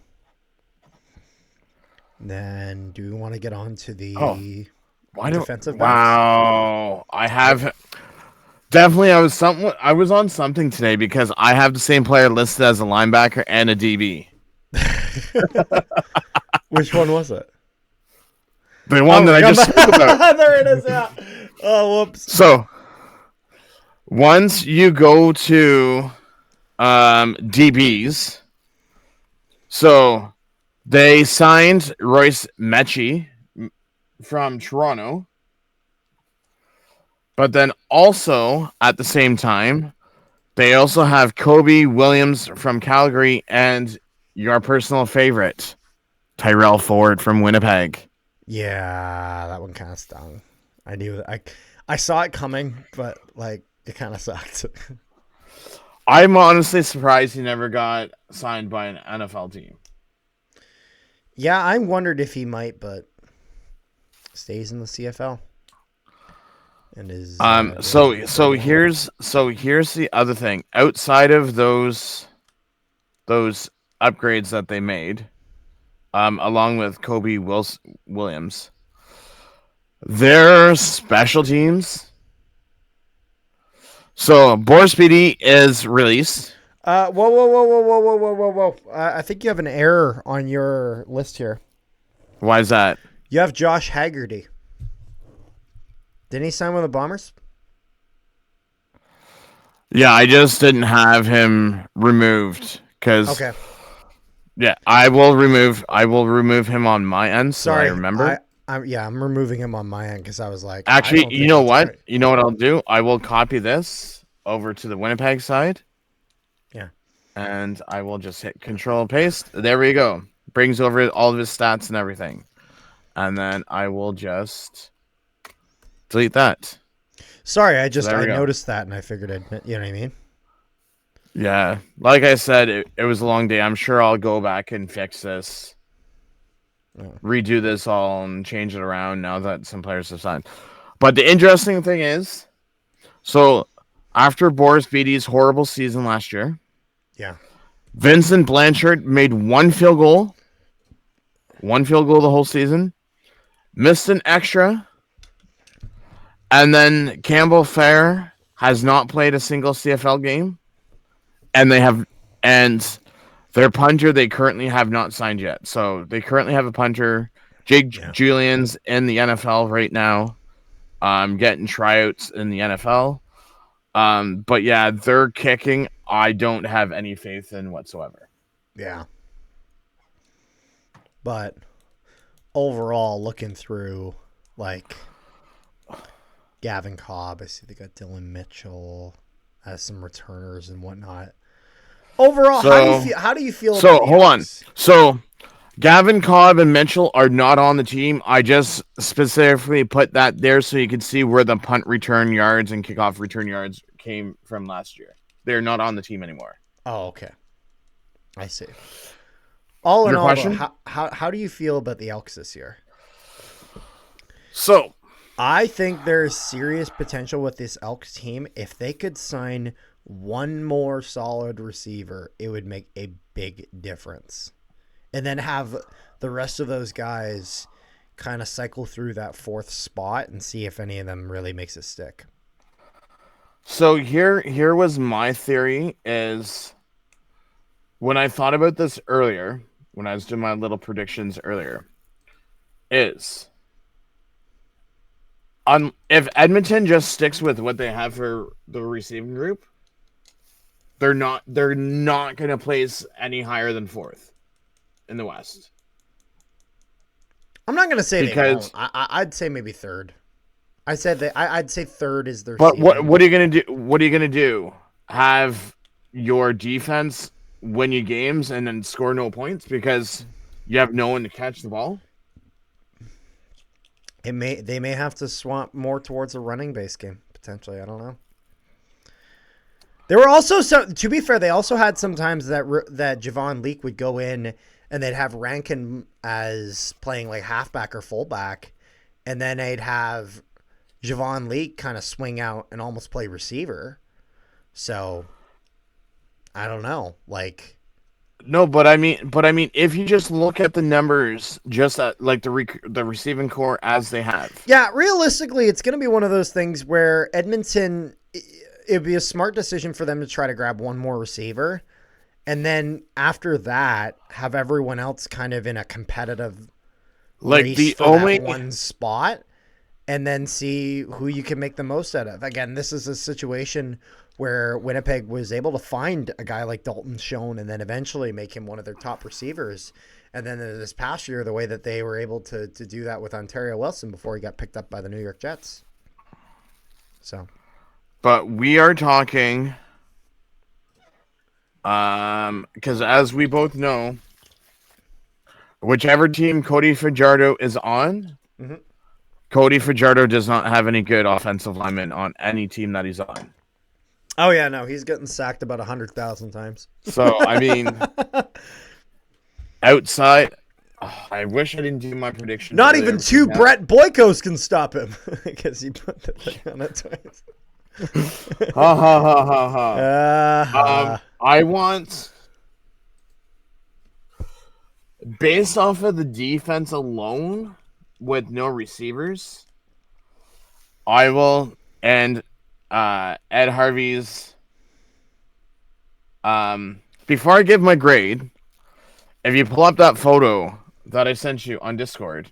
Then, do we want to get on to the defensive backs? Wow, I have definitely. I was on something today because I have the same player listed as a linebacker and a DB. Which one was it? The one that I just spoke about. There it is. Yeah. Oh, whoops. So once you go to DBs, so they signed Royce Mechie from Toronto, but then also at the same time, they also have Kobe Williams from Calgary and your personal favorite, Tyrell Ford from Winnipeg. Yeah, that one kind of stung. I saw it coming, but it kind of sucked. I'm honestly surprised he never got signed by an NFL team. Yeah, I wondered if he might, but stays in the CFL. And is so here's the other thing. Outside of those upgrades that they made, along with Kobe Williams, their special teams. So Boris Beatty is released. Whoa. I think you have an error on your list here. Why is that? You have Josh Haggerty. Didn't he sign with the Bombers? Yeah, I just didn't have him removed because. Okay. Yeah, I will remove him on my end. So Sorry, I remember. I'm removing him on my end because I was like. Actually, you know what? Right. You know what I'll do? I will copy this over to the Winnipeg side. Yeah. And I will just hit Control Paste. There we go. Brings over all of his stats and everything. And then I will just delete that. Sorry, I noticed that and I figured you know what I mean? Yeah. Like I said, it was a long day. I'm sure I'll go back and fix this. Redo this all and change it around now that some players have signed. But the interesting thing is, so after Boris Beatty's horrible season last year, Vincent Blanchard made one field goal the whole season, missed an extra, and then Campbell Fair has not played a single CFL game, and their punter they currently have not signed yet. So they currently have a punter, Jake Julian's in the NFL right now, getting tryouts in the NFL. But yeah, their kicking, I don't have any faith in whatsoever. Yeah. But overall, looking through, like, Gavin Cobb, I see they got Dylan Mitchell as some returners and whatnot. Overall, how do you feel about the hold on. So Gavin Cobb and Mitchell are not on the team. I just specifically put that there so you can see where the punt return yards and kickoff return yards came from last year. They're not on the team anymore. Oh, okay. I see. All in all, how do you feel about the Elks this year? So I think there's serious potential with this Elks team. If they could sign one more solid receiver, it would make a big difference. And then have the rest of those guys kind of cycle through that fourth spot and see if any of them really makes it stick. So here was my theory is when I thought about this earlier, when I was doing my little predictions earlier, is if Edmonton just sticks with what they have for the receiving group, they're not going to place any higher than fourth in the West. I'm not going to say because they won't. I'd say maybe third. I'd say third is their. But ceiling. What are you going to do? What are you going to do? Have your defense win you games and then score no points because you have no one to catch the ball? They may have to swamp more towards a running base game potentially. I don't know. There were also to be fair, they also had sometimes that Javon Leake would go in and they'd have Rankin as playing like halfback or fullback, and then they'd have Javon Leake kind of swing out and almost play receiver. So I don't know, like. No, but I mean, if you just look at the numbers, just at, like the receiving core as they have. Yeah, realistically, it's going to be one of those things where Edmonton, it'd be a smart decision for them to try to grab one more receiver, and then after that, have everyone else kind of in a competitive race for that one spot, and then see who you can make the most out of. Again, this is a situation where Winnipeg was able to find a guy like Dalton Schoen and then eventually make him one of their top receivers. And then this past year, the way that they were able to do that with Ontario Wilson before he got picked up by the New York Jets. So, but we are talking, because as we both know, whichever team Cody Fajardo is on, Cody Fajardo does not have any good offensive linemen on any team that he's on. Oh, yeah, no, he's getting sacked about 100,000 times. So, I mean, outside, I wish I didn't do my prediction. Not even two Brett Boykos can stop him because he put the thing on it twice. Ha, ha, ha, ha, ha. I want, based off of the defense alone, with no receivers, I will end Ed Harvey's. Before I give my grade, if you pull up that photo that I sent you on Discord,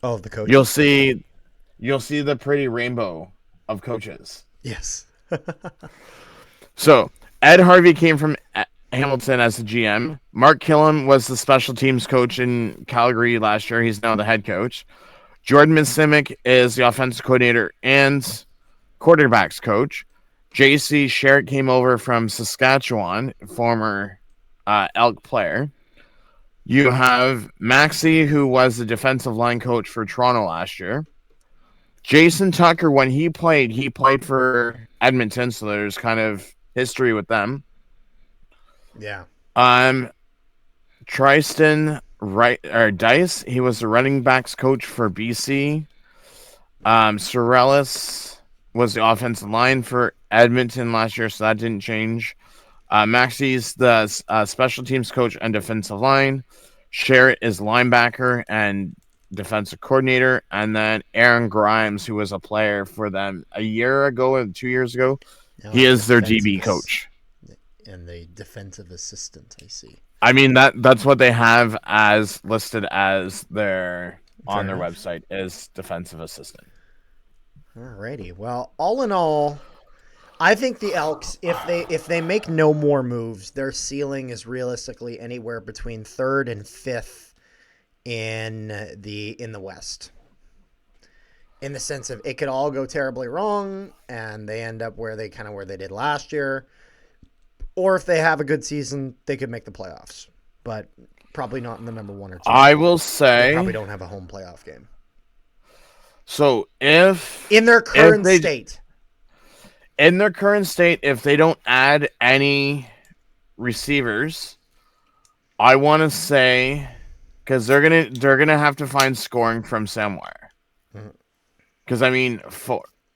of the coach, you'll see the pretty rainbow of coaches. Yes. So Ed Harvey came from Hamilton as the GM. Mark Killam was the special teams coach in Calgary last year. He's now the head coach. Jordan Missimic is the offensive coordinator and quarterbacks coach. JC Sherritt came over from Saskatchewan, former Elk player. You have Maxey, who was the defensive line coach for Toronto last year. Jason Tucker, when he played for Edmonton, so there's kind of history with them. Yeah. Tristan Dice, he was the running backs coach for BC. Sorellis was the offensive line for Edmonton last year, so that didn't change. Maxey's the special teams coach and defensive line. Sherritt is linebacker and defensive coordinator. And then Aaron Grimes, who was a player for them a year ago or 2 years ago, he is their DB coach. And the defensive assistant, I see. I mean, that's what they have as listed as their on their website is defensive assistant. Alrighty. Well, all in all, I think the Elks, if they make no more moves, their ceiling is realistically anywhere between 3rd and 5th in the West. In the sense of it could all go terribly wrong and they end up where they did last year. Or if they have a good season, they could make the playoffs. But probably not in the number 1 or 2. I will say they probably don't have a home playoff game. So if in their current state. In their current state, if they don't add any receivers, I want to say because they're gonna have to find scoring from somewhere. Because I mean,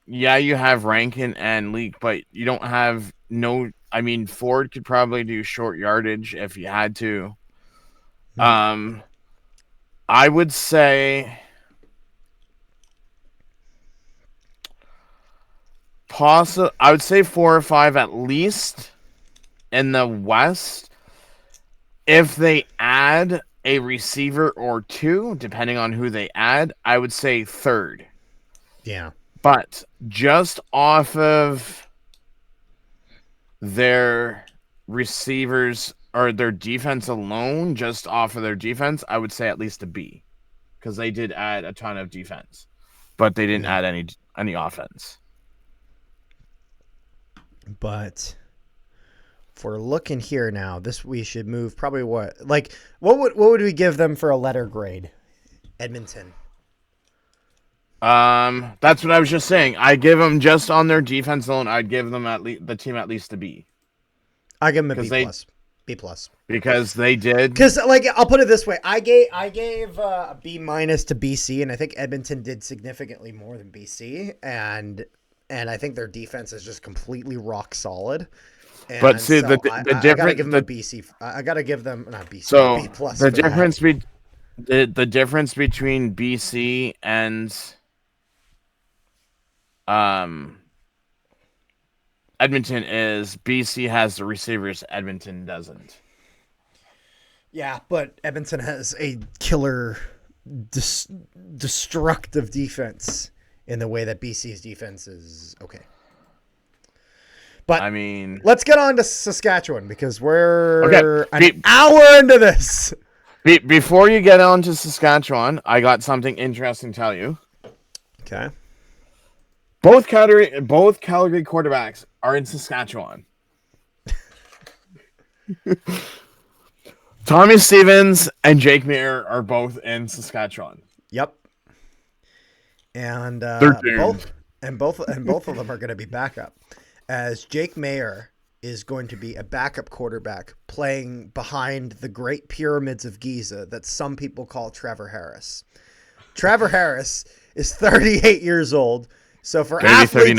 you have Rankin and Leak, but you don't have I mean, Ford could probably do short yardage if you had to. I would say I would say 4 or 5 at least in the West. If they add a receiver or 2, depending on who they add, I would say 3rd. Yeah. But just off of their receivers or their defense alone, just off of their defense, I would say at least a B. Because they did add a ton of defense. But they didn't add any offense. But if we're looking here now, we should move probably what would we give them for a letter grade? Edmonton. That's what I was just saying. I give them just on their defense alone. I'd give them the team at least a B. I give them a B plus. Because they did. Because I'll put it this way, I gave a B minus to BC, and I think Edmonton did significantly more than BC, and I think their defense is just completely rock solid. And but see, so the difference. I gotta give them a BC. I gotta give them not BC. So B plus. The difference the difference between BC and Edmonton is BC has the receivers, Edmonton doesn't. Yeah, but Edmonton has a killer destructive defense in the way that BC's defense is okay. But I mean, let's get on to Saskatchewan because we're an hour into this. Before you get on to Saskatchewan, I got something interesting to tell you. Okay. Both Calgary quarterbacks are in Saskatchewan. Tommy Stevens and Jake Maier are both in Saskatchewan. Yep. And both of them are going to be backup, as Jake Maier is going to be a backup quarterback playing behind the Great Pyramids of Giza that some people call Trevor Harris. Trevor Harris is 38 years old. So for athlete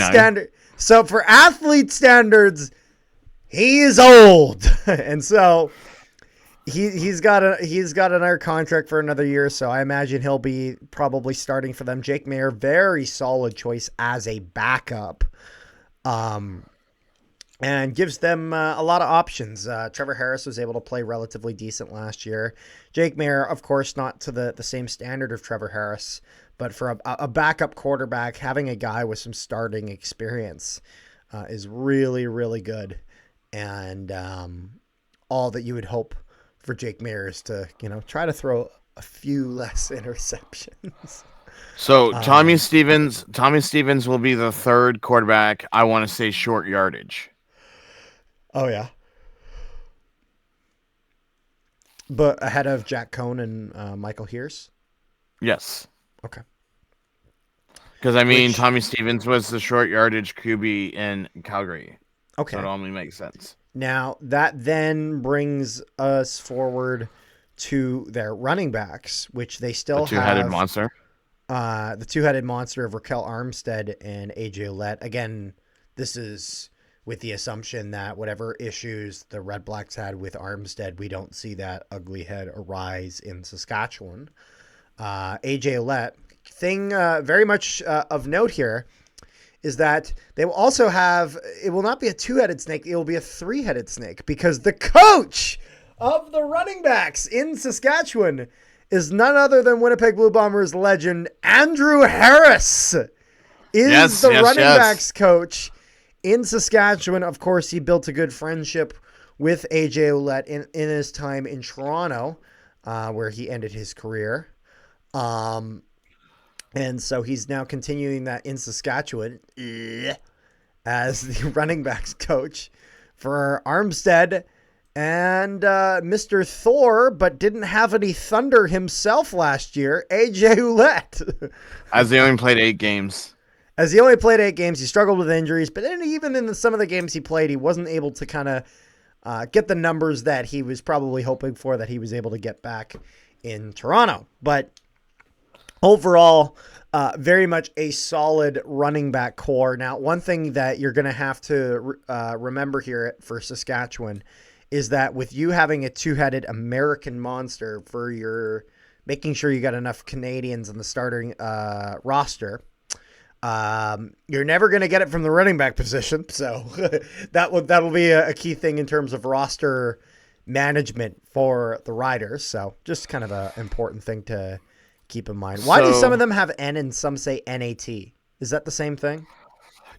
standards, he is old. And so he's got another contract for another year, so I imagine he'll be probably starting for them. Jake Maier, very solid choice as a backup. And gives them a lot of options. Trevor Harris was able to play relatively decent last year. Jake Maier, of course, not to the same standard of Trevor Harris, but for a backup quarterback, having a guy with some starting experience is really, really good. And all that you would hope for Jake Maier is to, try to throw a few less interceptions. So Tommy Stevens will be the third quarterback. I want to say short yardage. Oh, yeah. But ahead of Jack Cohn and Michael Heers? Yes. Okay. Because, I mean, Tommy Stevens was the short yardage QB in Calgary. Okay. So it only makes sense. Now, that then brings us forward to their running backs, which they still have. The two-headed have. Monster. The two-headed monster of Raquel Armstead and AJ Ouellette. Again, this is with the assumption that whatever issues the Red Blacks had with Armstead, we don't see that ugly head arise in Saskatchewan. AJ Ouellette, thing very much of note here is that they will also have, it will not be a two-headed snake, it will be a three-headed snake, because the coach of the running backs in Saskatchewan is none other than Winnipeg Blue Bombers legend Andrew Harris is the running backs coach in Saskatchewan. Of course, he built a good friendship with AJ Ouellette in his time in Toronto, where he ended his career. And so he's now continuing that in Saskatchewan as the running backs coach for Armstead and Mr. Thor, but didn't have any thunder himself last year, AJ Ouellette. As he only played 8 games. As he only played 8 games, he struggled with injuries, but then even in some of the games he played, he wasn't able to kind of get the numbers that he was probably hoping for, that he was able to get back in Toronto. But overall, very much a solid running back core. Now, one thing that you're going to have to remember here for Saskatchewan is that with you having a two-headed American monster for your making sure you got enough Canadians in the starting roster, you're never going to get it from the running back position. So that'll be a key thing in terms of roster management for the Riders. So just kind of an important thing to keep in mind. Why do some of them have N and some say NAT? Is that the same thing?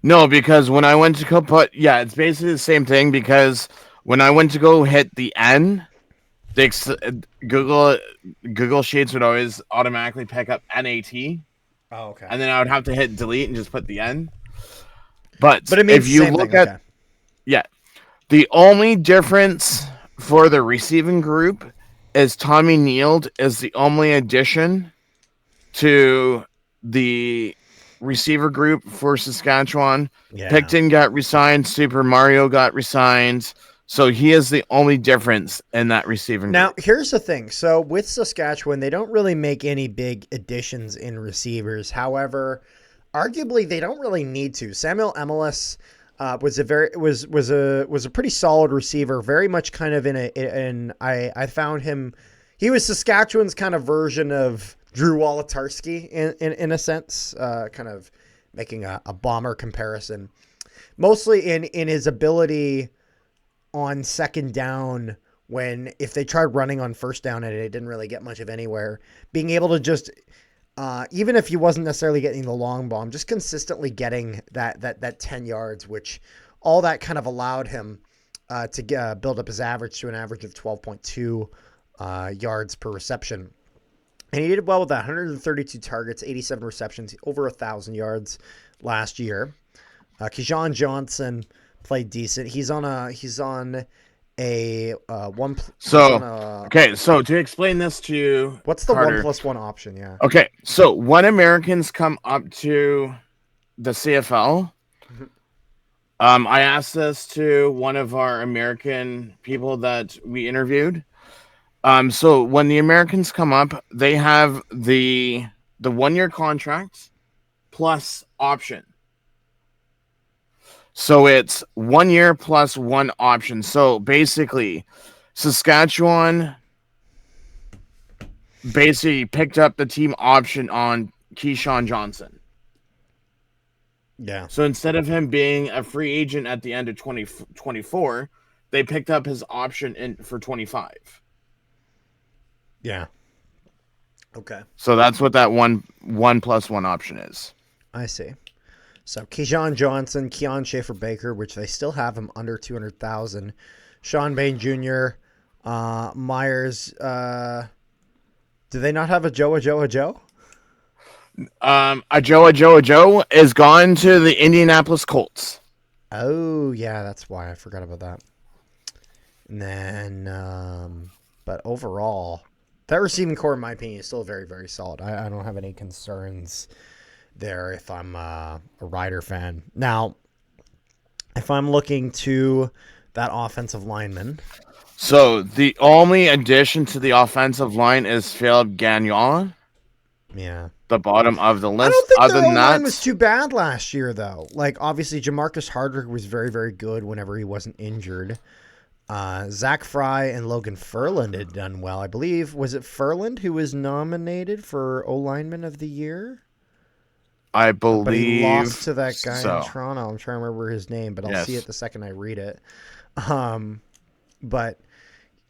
No, because when I went to go it's basically the same thing, because when I went to go hit the N, Google Sheets would always automatically pick up NAT. Oh, okay. And then I would have to hit delete and just put the N. But it means if you look at, okay. Yeah, the only difference for the receiving group is Tommy Neild is the only addition to the receiver group for Saskatchewan. Yeah. Picton got resigned. Super Mario got resigned. So he is the only difference in that receiving now, group. Here's the thing. So with Saskatchewan, they don't really make any big additions in receivers. However, arguably they don't really need to. Samuel Emelis was a pretty solid receiver, very much kind of I found him, he was Saskatchewan's kind of version of Drew Wolotarski in a sense, kind of making a bomber comparison, mostly in his ability on second down, when if they tried running on first down and it didn't really get much of anywhere, being able to just even if he wasn't necessarily getting the long bomb, just consistently getting that 10 yards, which all that kind of allowed him to build up his average to an average of 12.2 yards per reception. And he did well with that. 132 targets, 87 receptions, over 1,000 yards last year. Keyshawn Johnson played decent. He's on a one. Okay, so to explain this to you, what's the Carter, 1+1 option? Yeah. Okay, so when Americans come up to the CFL, I asked this to one of our American people that we interviewed. So when the Americans come up, they have the 1-year contract plus option. So it's 1 year plus 1 option. So basically, Saskatchewan basically picked up the team option on Keyshawn Johnson. Yeah. So instead of him being a free agent at the end of 2024, they picked up his option for 25. Yeah. Okay. So that's what that 1+1 option is. I see. So Keyshawn Johnson, Keon Schaefer-Baker, which they still have him under 200,000. Sean Bain Jr., Myers. Do they not have a Joe? A Joe is gone to the Indianapolis Colts. Oh, yeah, that's why I forgot about that. And then, but overall, that receiving core, in my opinion, is still very, very solid. I don't have any concerns there if I'm a Rider fan. Now, if I'm looking to that offensive lineman. So the only addition to the offensive line is Philip Gagnon. Yeah. The bottom of the list. I don't think Other their than O-line that, was too bad last year, though. Like, obviously, Jamarcus Hardrick was very, very good whenever he wasn't injured. Zach Fry and Logan Furland had done well. I believe, was it Furland who was nominated for O-lineman of the year? I believe But he lost to that guy so. in Toronto. I'm trying to remember his name, but I'll see it the second I read it. But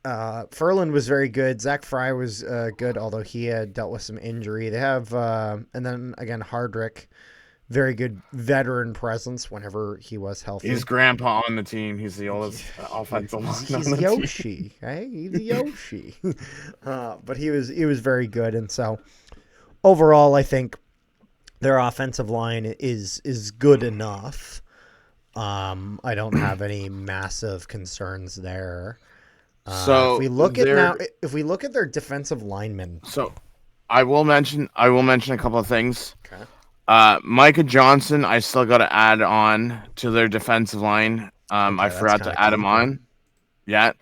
Furland was very good. Zach Fry was good, although he had dealt with some injury. They have, and then again, Hardrick, very good veteran presence whenever he was healthy. He's grandpa on the team. He's the oldest offensive lineman. He's Yoshi, hey? He's Yoshi. But he was very good, and so overall, I think their offensive line is good enough. I don't have any massive concerns there. So if we look at their defensive linemen, so I will mention a couple of things. Okay. Micah Johnson, I still got to add on to their defensive line. I forgot to add him on. Yeah.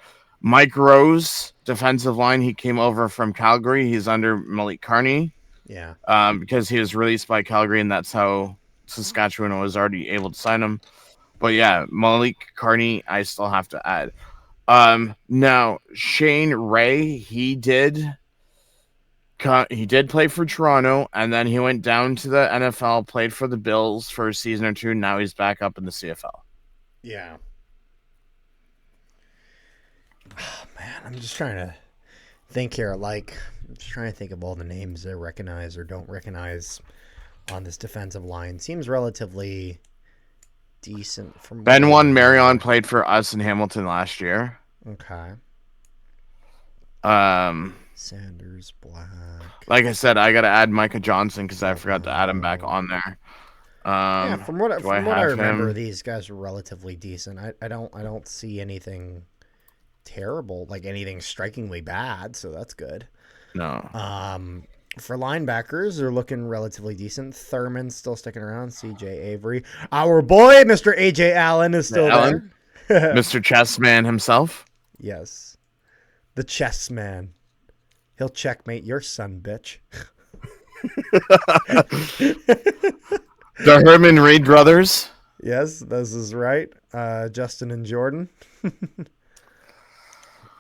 Mike Rose, defensive line. He came over from Calgary. He's under Malik Carney. Yeah. Because he was released by Calgary, and that's how Saskatchewan was already able to sign him. But yeah, Malik Carney, I still have to add. Now Shane Ray, he did play for Toronto, and then he went down to the NFL, played for the Bills for a season or two, and now he's back up in the CFL. Yeah. Oh, man, I'm just trying to think here. Like, I'm just trying to think of all the names I recognize or don't recognize on this defensive line. Seems relatively decent. From Benoit Marion played for us in Hamilton last year. Okay. Sanders, Black. Like I said, I got to add Micah Johnson because I forgot to add him back on there. Yeah, from what I remember, these guys are relatively decent. I don't see anything terrible, like anything strikingly bad, so that's good. No. For linebackers, they're looking relatively decent. Thurman's still sticking around. CJ Avery, our boy, Mr. AJ Allen is still there. Mr. Chessman himself. Yes, the chess man. He'll checkmate your son, bitch. The Herman Reed brothers. Yes, this is right. Justin and Jordan.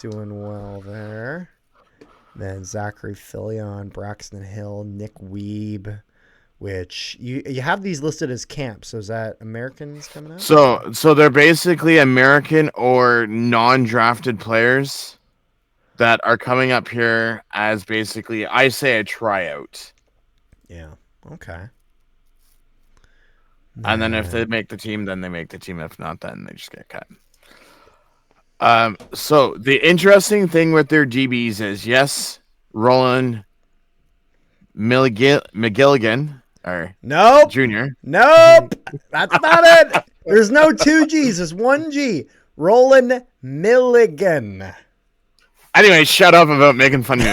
Doing well there. Then Zachary Filion, Braxton Hill, Nick Weeb, which you have these listed as camps. So is that Americans coming out? So they're basically American or non-drafted players that are coming up here as basically, I say, a tryout. Yeah. Okay. And then if they make the team, then they make the team. If not, then they just get cut. So the interesting thing with their DBs is, yes, Roland McGilligan, or nope, Junior. Nope, that's not it. There's no two G's. There's one G. Roland Milligan. Anyway, shut up about making fun of me.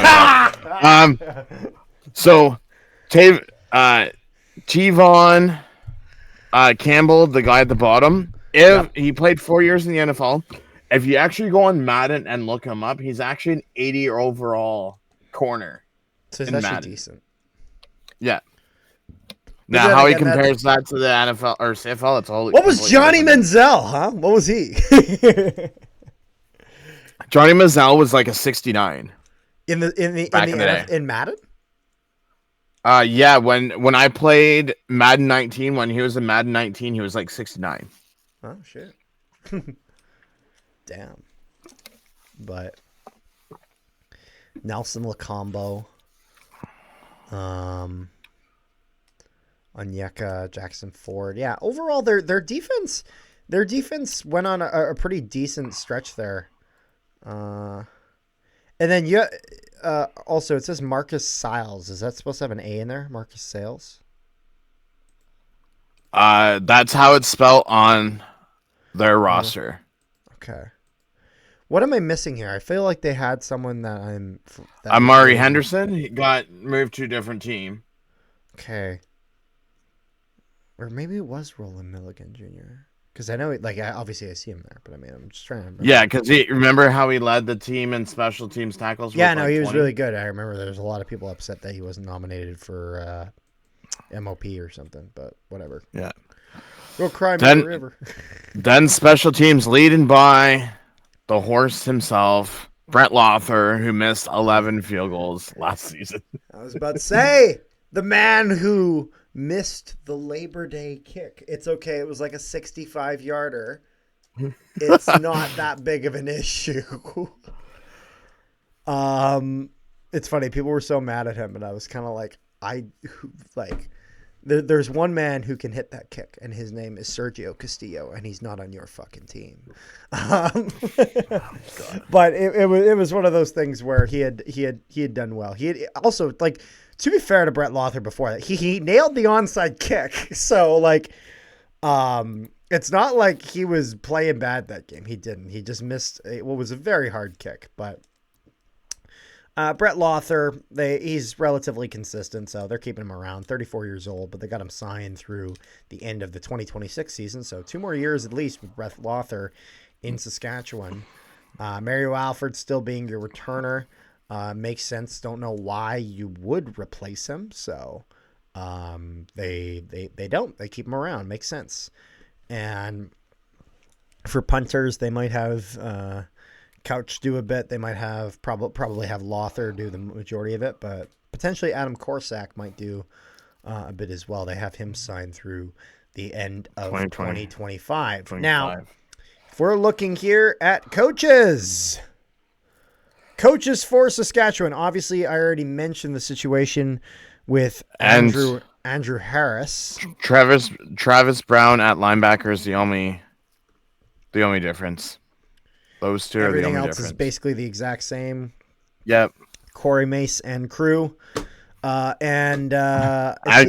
So Tavon Campbell, the guy at the bottom, he played 4 years in the NFL. If you actually go on Madden and look him up, he's actually an 80 overall corner. So he's actually decent. Yeah. Now, how he compares that to the NFL or CFL, it's all. What was Johnny Manziel, huh? What was he? Johnny Manziel was like a 69. In Madden? Yeah, when I played Madden 19, when he was in Madden 19, he was like 69. Oh shit. Damn. But Nelson Lacombo, Onyeka, Jackson Ford. Yeah, overall their defense went on a pretty decent stretch there. And then also it says Marcus Siles. Is that supposed to have an A in there? Marcus Sales? That's how it's spelled on their roster. Okay. What am I missing here? I feel like they had someone that Amari Henderson. He got moved to a different team. Okay. or maybe it was Roland Milligan Jr. Because I know, obviously I see him there, but I mean, I'm just trying to remember. Yeah, because remember how he led the team in special teams tackles? Yeah, no, he was really good. I remember there was a lot of people upset that he wasn't nominated for MOP or something, but whatever. Yeah. Go cry me a river. Then special teams leading by the horse himself, Brett Lothar, who missed 11 field goals last season. I was about to say, the man who missed the Labor Day kick. It's okay. It was like a 65-yarder. It's not that big of an issue. It's funny. People were so mad at him, and I was kind of like, there's one man who can hit that kick, and his name is Sergio Castillo, and he's not on your fucking team. But it was one of those things where he had done well. He had also, like, to be fair to Brett Lothar before that, he nailed the onside kick. So, like, it's not like he was playing bad that game. He didn't. He just missed what was a very hard kick. But Brett Lothar, he's relatively consistent, so they're keeping him around. 34 years old, but they got him signed through the end of the 2026 season. So 2 more years at least with Brett Lothar in Saskatchewan. Mario Alford still being your returner. Makes sense. Don't know why you would replace him. So they don't. They keep him around. Makes sense. And for punters, they might have Couch do a bit. They might have probably have Lothar do the majority of it, but potentially Adam Korsak might do a bit as well. They have him signed through the end of 2025. Now, if we're looking here at coaches for Saskatchewan, obviously I already mentioned the situation with Andrew Harris. Travis Brown at linebacker is the only difference. Those two Everything are the only else difference. Is basically the exact same. Yep. Corey Mace and crew. And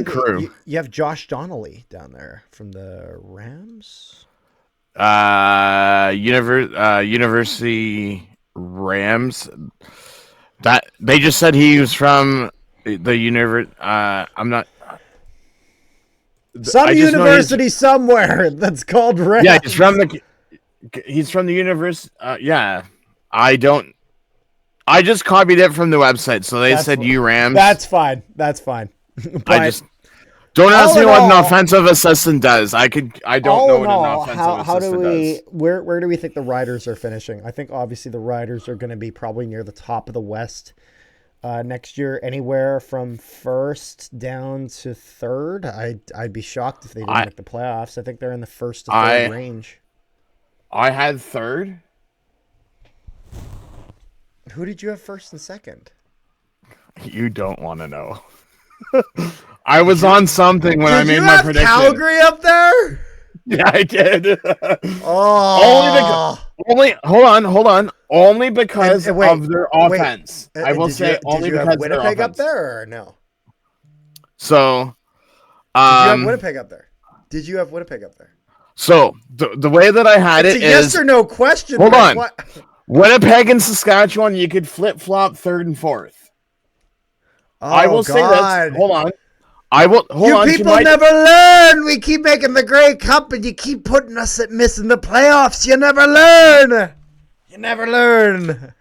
crew. You have Josh Donnelly down there from the Rams. University Rams. That they just said he was from the university. I'm not. Some university somewhere that's called Rams. Yeah, he's from the university. Yeah, I just copied it from the website, so they said you Rams. That's fine. But I just don't ask me what an offensive assistant does. I don't know what an offensive assistant does. Where do we think the Riders are finishing? I think obviously the Riders are going to be probably near the top of the West next year, anywhere from first down to third. I'd be shocked if they didn't make the playoffs. I think they're in the first to third range. I had third. Who did you have first and second? You don't want to know. I was on something when I made my prediction. Calgary up there? Yeah, I did. Oh. Hold on. Only because of their offense. I will say only because of their offense. Did you have Winnipeg up there or no? So, did you have Winnipeg up there? So the way that I had it is yes or no question. Hold on. Winnipeg and Saskatchewan, you could flip-flop third and fourth. I will say this. Hold on. You people never learn. We keep making the Grey Cup, and you keep putting us at missing the playoffs. You never learn.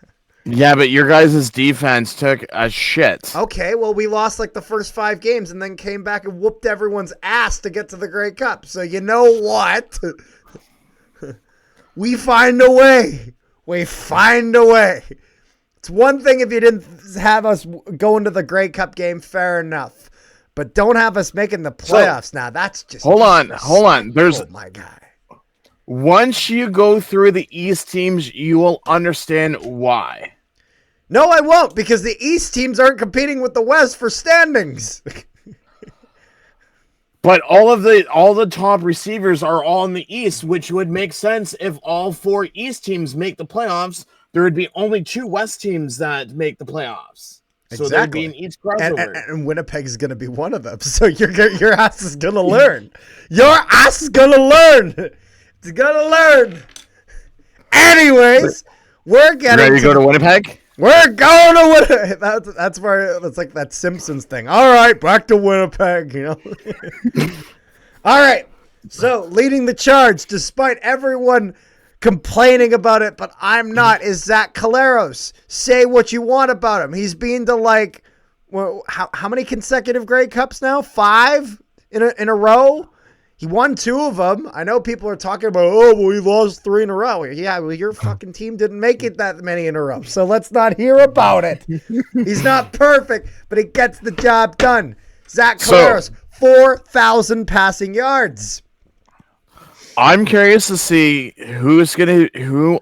Yeah, but your guys' defense took a shit. Okay, well, we lost like the first 5 games and then came back and whooped everyone's ass to get to the Grey Cup. So you know what? We find a way. It's one thing if you didn't have us go into the Grey Cup game, fair enough. But don't have us making the playoffs now. That's just... Hold on. There's... Oh, my God. Once you go through the East teams, you will understand why. No, I won't, because the East teams aren't competing with the West for standings. But all the top receivers are all in the East, which would make sense if all 4 East teams make the playoffs. There would be only 2 West teams that make the playoffs. So there'd be an East crossover. And Winnipeg is going to be one of them. So your ass is going to learn. Your ass is going to learn. It's gonna learn. Anyways, we're getting ready to go to Winnipeg. We're going to Winnipeg. That's where it's like that Simpsons thing. All right, back to Winnipeg. You know. All right. So leading the charge, despite everyone complaining about it, but I'm not, is Zach Collaros. Say what you want about him. He's been to like, well, how many consecutive Grey Cups now? 5 in a row? He won 2 of them. I know people are talking about, oh, well, he lost 3 in a row. Yeah, well, your fucking team didn't make it that many in a row, so let's not hear about it. He's not perfect, but he gets the job done. Zach Collaros, 4,000 passing yards. I'm curious to see who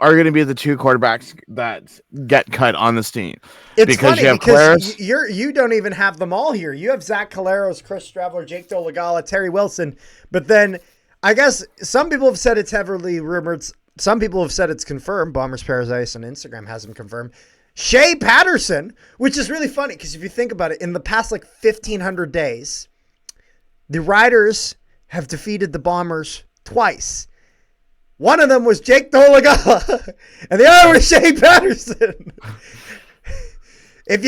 are gonna be the 2 quarterbacks that get cut on this team. It's funny because you don't even have them all here. You have Zach Collaros, Chris Streveler, Jake Dolegala, Terry Wilson, but then I guess some people have said it's heavily rumored. Some people have said it's confirmed. Bombers Paradise on Instagram has him confirmed. Shea Patterson, which is really funny because if you think about it, in the past like 1,500 days, the Riders have defeated the Bombers twice. One of them was Jake Dolegala, and the other was Shea Patterson. And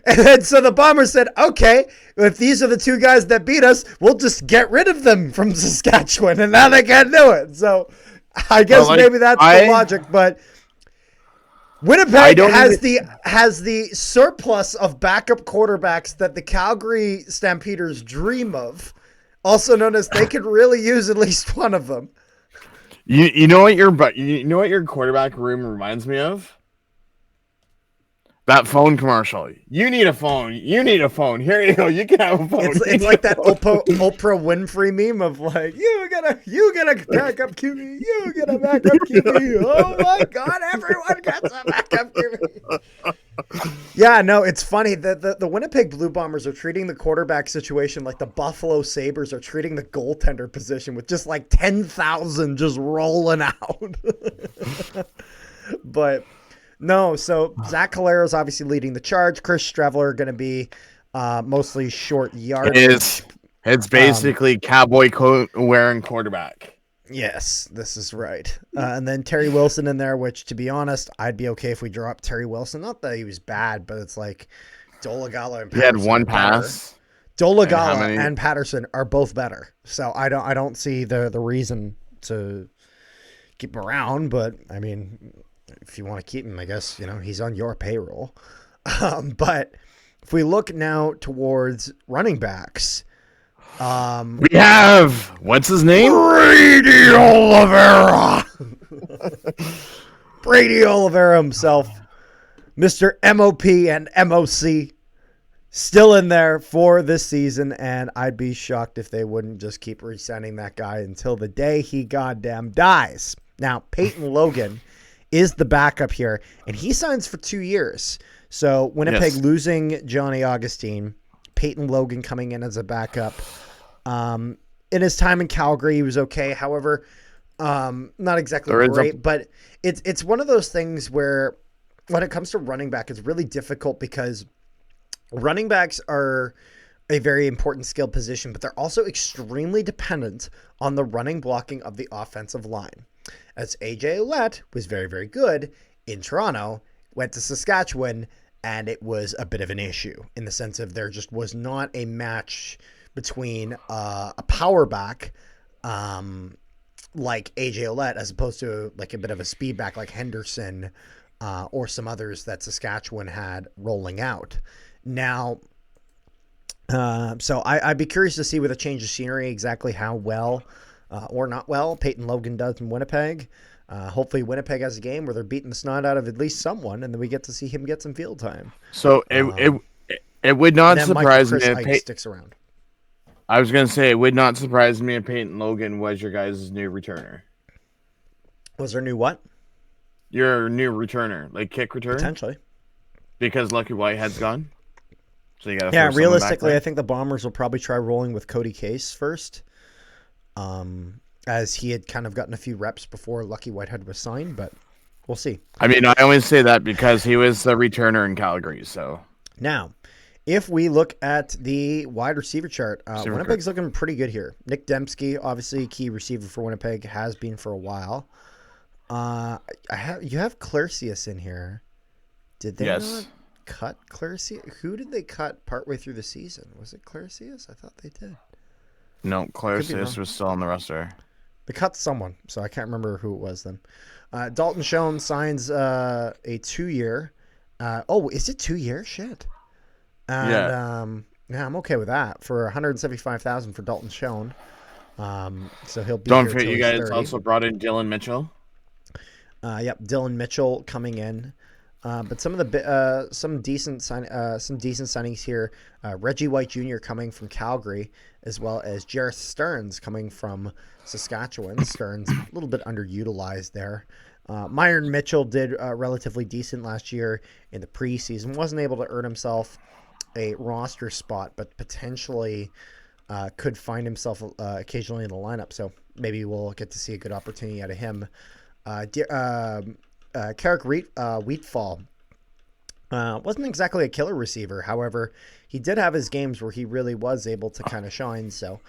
then so the Bombers said, okay, if these are the 2 guys that beat us, we'll just get rid of them from Saskatchewan, and now they can't do it. So I guess maybe that's the logic, but Winnipeg has the surplus of backup quarterbacks that the Calgary Stampeders dream of, also known as they could really use at least one of them. You know what your quarterback room reminds me of? That phone commercial. You need a phone. You need a phone. Here you go. You can have a phone. It's like that Oprah Winfrey meme of like, you get a backup QB. You get a backup QB. Oh my God, everyone gets a backup QB. Yeah, no, it's funny. The Winnipeg Blue Bombers are treating the quarterback situation like the Buffalo Sabres are treating the goaltender position with just like 10,000 just rolling out. But no, so Zach Collaros obviously leading the charge. Chris Streveler going to be mostly short yardage. It's basically cowboy coat wearing quarterback. Yes, this is right. And then Terry Wilson in there, which to be honest, I'd be okay if we drop Terry Wilson. Not that he was bad, but it's like Dolegala and Patterson. He had one pass. Dolegala and Patterson are both better. So I don't see the reason to keep him around, but I mean, if you want to keep him, I guess, he's on your payroll. But if we look now towards running backs, we have, what's his name? Brady Oliveira. Brady Oliveira himself, Mr. MOP and MOC, still in there for this season, and I'd be shocked if they wouldn't just keep re-signing that guy until the day he goddamn dies. Now, Peyton Logan is the backup here, and he signs for 2 years. So Winnipeg losing Johnny Augustine, Peyton Logan coming in as a backup. In his time in Calgary, he was okay. However, not exactly great, but it's one of those things where when it comes to running back, it's really difficult because running backs are a very important skill position, but they're also extremely dependent on the running blocking of the offensive line. As AJ Ouellette was very, very good in Toronto, went to Saskatchewan, and it was a bit of an issue in the sense of there just was not a match between a power back like AJ Ouellette as opposed to like a bit of a speed back like Henderson or some others that Saskatchewan had rolling out. Now, so I'd be curious to see with a change of scenery exactly how well or not well Peyton Logan does in Winnipeg. Hopefully Winnipeg has a game where they're beating the snot out of at least someone, and then we get to see him get some field time. So it would not surprise me if sticks around. I was going to say, it would not surprise me if Peyton Logan was your guys' new returner. Was there new what? Your new returner, like kick return? Potentially. Because Lucky Whitehead's gone? So you gotta realistically, I think the Bombers will probably try rolling with Cody Case first. As he had kind of gotten a few reps before Lucky Whitehead was signed, but we'll see. I mean, I always say that because he was the returner in Calgary, so. Now, if we look at the wide receiver chart, Winnipeg's looking pretty good here. Nick Dembski, obviously key receiver for Winnipeg, has been for a while. You have Clarcius in here. Did they not cut Clarcius? Who did they cut partway through the season? Was it Clarcius? I thought they did. No, Clarice was still on the roster. They cut someone, so I can't remember who it was then. Dalton Schoen signs a 2-year. Is it 2 years? Shit. And yeah, I'm okay with that for $175,000 for Dalton Schoen. So he'll be Don't here forget, till you he's guys 30. also brought in Dylan Mitchell. Yep, Dylan Mitchell coming in. But some of the some decent signings here. Reggie White Jr. coming from Calgary, as well as Jareth Stearns coming from Saskatchewan. Stearns a little bit underutilized there. Myron Mitchell did relatively decent last year in the preseason. Wasn't able to earn himself a roster spot, but potentially could find himself occasionally in the lineup. So maybe we'll get to see a good opportunity out of him. Carrick Wheatfall wasn't exactly a killer receiver. However, he did have his games where he really was able to kind of shine. So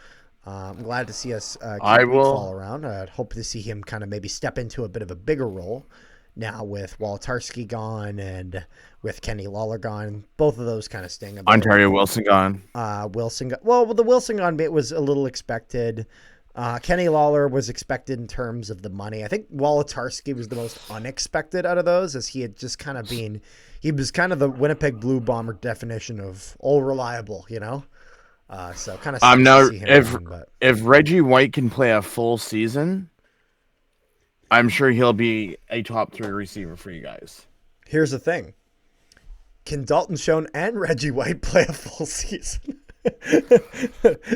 I'm glad to see us keep Wheatfall around. I'd hope to see him kind of maybe step into a bit of a bigger role now with Wolotarski gone and with Kenny Lawler gone. Both of those kind of sting a bit. Ontario Wilson gone. The Wilson gone bit was a little expected. Kenny Lawler was expected in terms of the money. I think Wolotarski was the most unexpected out of those, as he had just kind of been, he was kind of the Winnipeg Blue Bomber definition of all reliable, you know? So kind of sucks to see him if Reggie White can play a full season, I'm sure he'll be a top 3 receiver for you guys. Here's the thing. Can Dalton Schoen and Reggie White play a full season?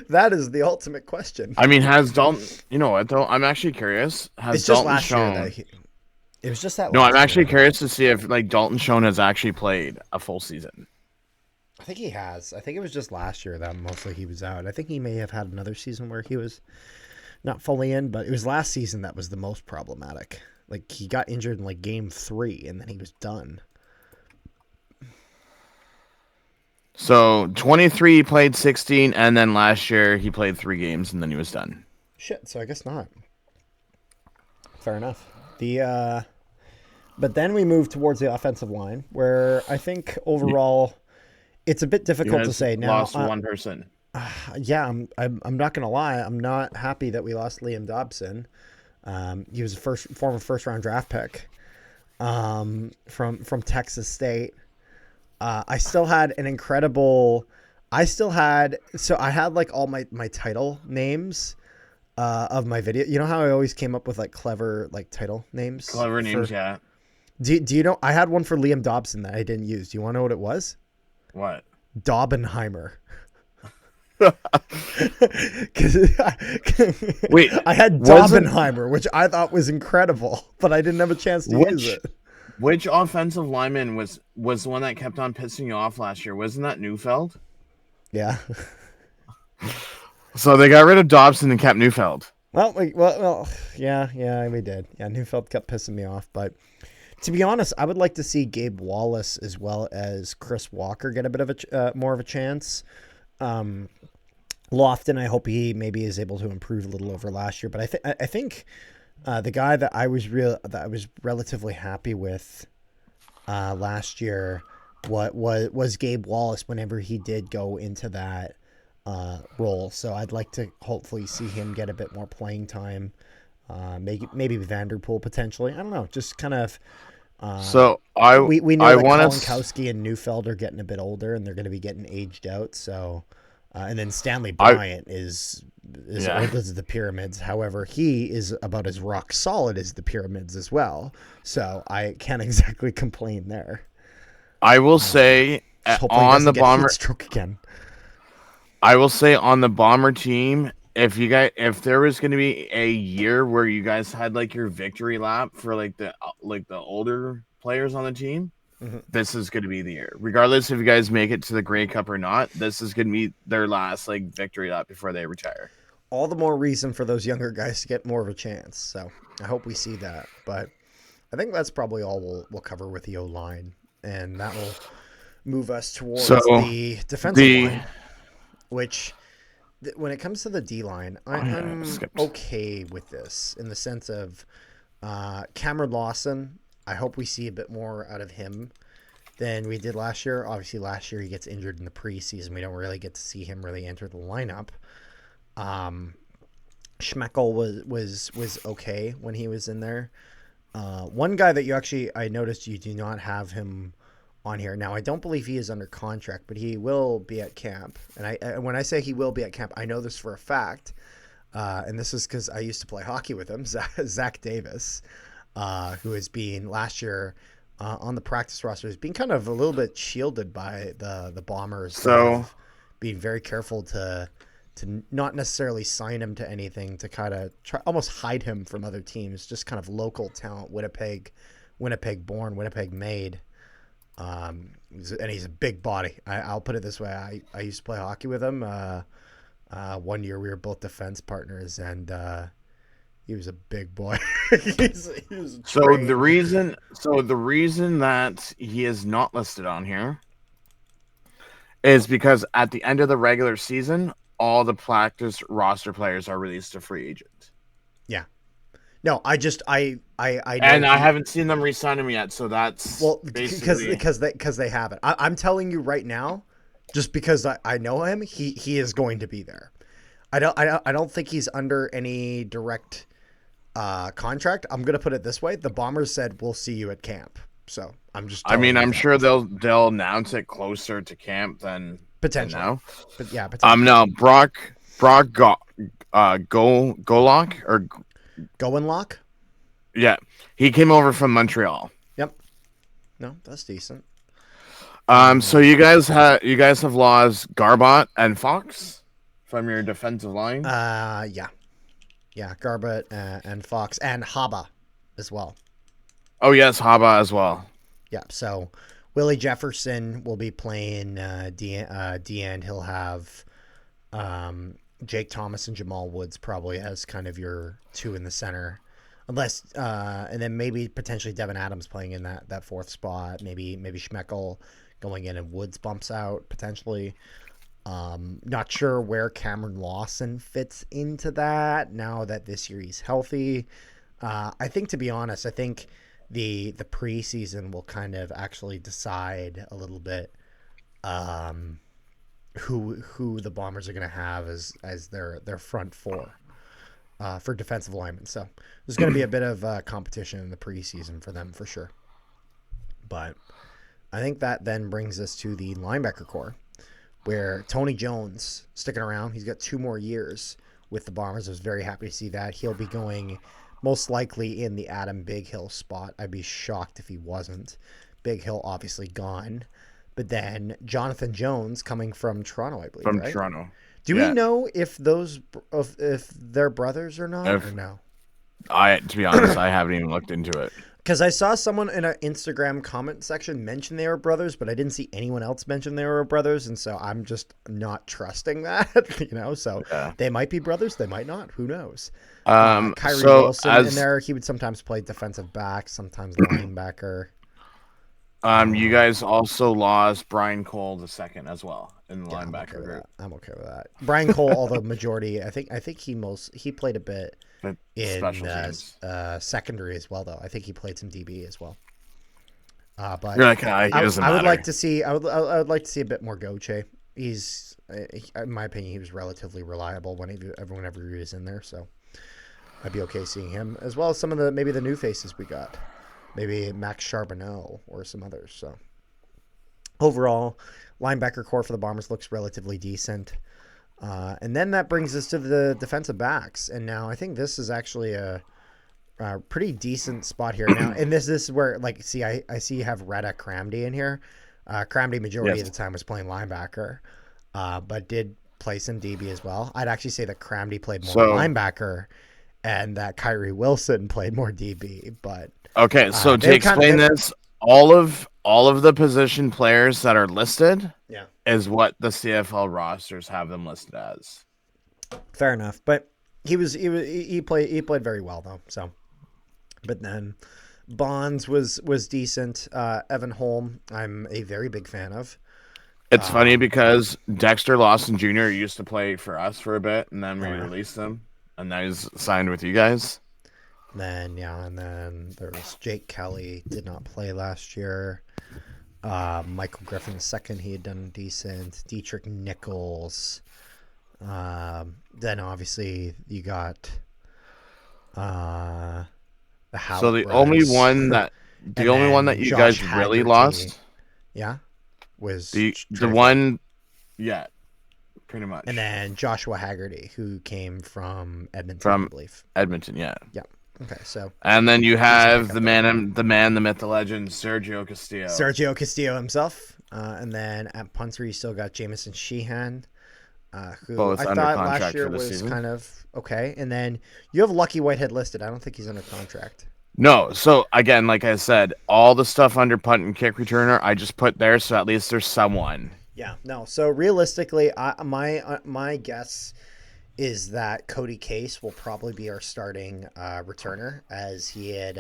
That is the ultimate question. I mean, has Dalton? You know what though? I'm actually curious. Has Dalton Schoen? It was just that. No, I'm actually curious to see if Dalton Schoen has actually played a full season. I think he has. I think it was just last year that mostly he was out. I think he may have had another season where he was not fully in, but it was last season that was the most problematic. Like he got injured in game 3 and then he was done. So 23 he played 16, and then last year he played 3 games and then he was done. Shit, so I guess not. Fair enough. But then we move towards the offensive line, where I think overall it's a bit difficult to say now. Lost one person. Yeah, I'm not gonna lie. I'm not happy that we lost Liam Dobson. He was a former first round draft pick from Texas State. I still had an incredible. I had all my title names of my video. You know how I always came up with clever title names. Clever names, yeah. Do you know? I had one for Liam Dobson that I didn't use. Do you want to know what it was? What? Dobbenheimer. Wait, I had Dobbenheimer, which I thought was incredible, but I didn't have a chance to use it. Which offensive lineman was the one that kept on pissing you off last year? Wasn't that Neufeld? Yeah. So they got rid of Dobson and kept Neufeld. Well, yeah, we did. Yeah, Neufeld kept pissing me off, but to be honest, I would like to see Gabe Wallace as well as Chris Walker get a bit of a more of a chance. Lofton, I hope he maybe is able to improve a little over last year, but I think the guy that I was relatively happy with last year was Gabe Wallace whenever he did go into that role. So I'd like to hopefully see him get a bit more playing time. Maybe Vanderpool potentially. I don't know. Just kind of. We know that Kolinkowski and Neufeld are getting a bit older and they're going to be getting aged out. So, and then Stanley Bryant is old as the Pyramids. However, he is about as rock solid as the Pyramids as well. So I can't exactly complain there. I will say on the Bomber stroke again. I will say on the Bomber team, if there was going to be a year where you guys had your victory lap for the older players on the team, this is going to be the year. Regardless if you guys make it to the Grey Cup or not, this is going to be their last victory lap before they retire. All the more reason for those younger guys to get more of a chance. So I hope we see that. But I think that's probably all we'll cover with the O-line, and that will move us towards the defensive line, which. When it comes to the D-line, I'm okay with this in the sense of Cameron Lawson. I hope we see a bit more out of him than we did last year. Obviously, last year he gets injured in the preseason. We don't really get to see him really enter the lineup. Schmeckel was okay when he was in there. One guy that I noticed you do not have him on here. Now, I don't believe he is under contract, but he will be at camp. And when I say he will be at camp, I know this for a fact. And this is because I used to play hockey with him, Zach Davis, who has been last year on the practice roster, has been kind of a little bit shielded by the Bombers. So being very careful to not necessarily sign him to anything, to kind of try almost hide him from other teams, just kind of local talent, Winnipeg born, Winnipeg made. And he's a big body. I'll put it this way. I used to play hockey with him. 1 year we were both defense partners, and he was a big boy. he was the reason that he is not listed on here is because at the end of the regular season, all the practice roster players are released to free agent. Yeah. No, I haven't seen them re-sign him yet, so that's because they haven't. I'm telling you right now, just because I know him, he is going to be there. I don't think he's under any direct contract. I'm gonna put it this way: the Bombers said we'll see you at camp. So I'm just. I'm sure they'll announce it closer to camp than potentially. Now. But yeah, potentially. Now Brock Golok or Goenlock? Yeah, he came over from Montreal. Yep. No, that's decent. So you guys have lost Garbot and Fox from your defensive line. Yeah, Garbot and Fox and Haba as well. Oh yes, Haba as well. Yeah. So Willie Jefferson will be playing D, and he'll have Jake Thomas and Jamal Woods probably as kind of your two in the center. Unless, and then maybe potentially Devin Adams playing in that fourth spot. Maybe Schmeckel going in and Woods bumps out potentially. Not sure where Cameron Lawson fits into that now that this year he's healthy. I think, to be honest, the preseason will kind of actually decide a little bit who the Bombers are going to have as their front four. For defensive linemen. So there's going to be a bit of competition in the preseason for them for sure. But I think that then brings us to the linebacker core, where Tony Jones sticking around. He's got 2 more years with the Bombers. I was very happy to see that. He'll be going most likely in the Adam Big Hill spot. I'd be shocked if he wasn't. Big Hill obviously gone. But then Jonathan Jones coming from Toronto, I believe. From Toronto. Do we know if they're brothers or not? Or no? To be honest, I haven't even looked into it. Because I saw someone in an Instagram comment section mention they were brothers, but I didn't see anyone else mention they were brothers, and so I'm just not trusting that. So they might be brothers, they might not. Who knows? Kyrie Wilson in there. He would sometimes play defensive back, sometimes linebacker. You guys also lost Brian Cole II as well in the linebacker group. I'm okay with that. Brian Cole, although majority, I think he played a bit in secondary as well, though. I think he played some DB as well. But I would like to see I would like to see a bit more Goche. He's, in my opinion, he was relatively reliable whenever he was in there. So I'd be okay seeing him, as well as some of the new faces we got. Maybe Max Charbonneau or some others. So overall, linebacker core for the Bombers looks relatively decent. And then that brings us to the defensive backs. And now I think this is actually a pretty decent spot here. Now, and this is where, I see you have Retta Cramdy in here. Cramdy majority of the time was playing linebacker, but did play some DB as well. I'd actually say that Cramdy played more linebacker and that Kyrie Wilson played more DB, but okay, so to explain this, all of the position players that are listed is what the CFL rosters have them listed as. Fair enough, but he played very well though. So, but then Bonds was decent. Evan Holm, I'm a very big fan of. It's funny because Dexter Lawson Jr. used to play for us for a bit, and then we released him, and now he's signed with you guys. And then there was Jake Kelly, did not play last year. Michael Griffin II, he had done decent. Dietrich Nichols. Then obviously you got the So Howlett the only brothers, one that and then you Josh guys really Haggerty. lost, Yeah, was the traded for, one, yeah, pretty and much then Joshua Haggerty, who came from Edmonton, I from believe. Edmonton, yeah. Yeah. Okay, so And then you decent have pickup there. the myth, the legend, Sergio Castillo. Sergio Castillo himself, and then at punter you still got Jamison Sheehan, who Both I under thought last contract year for the was season. kind of okay. And then you have Lucky Whitehead listed. I don't think he's under contract. No, so again, like I said, all the stuff under punt and kick returner, I just put there, so at least there's someone. Yeah, no. So realistically, my guess is that Cody Case will probably be our starting returner, as he had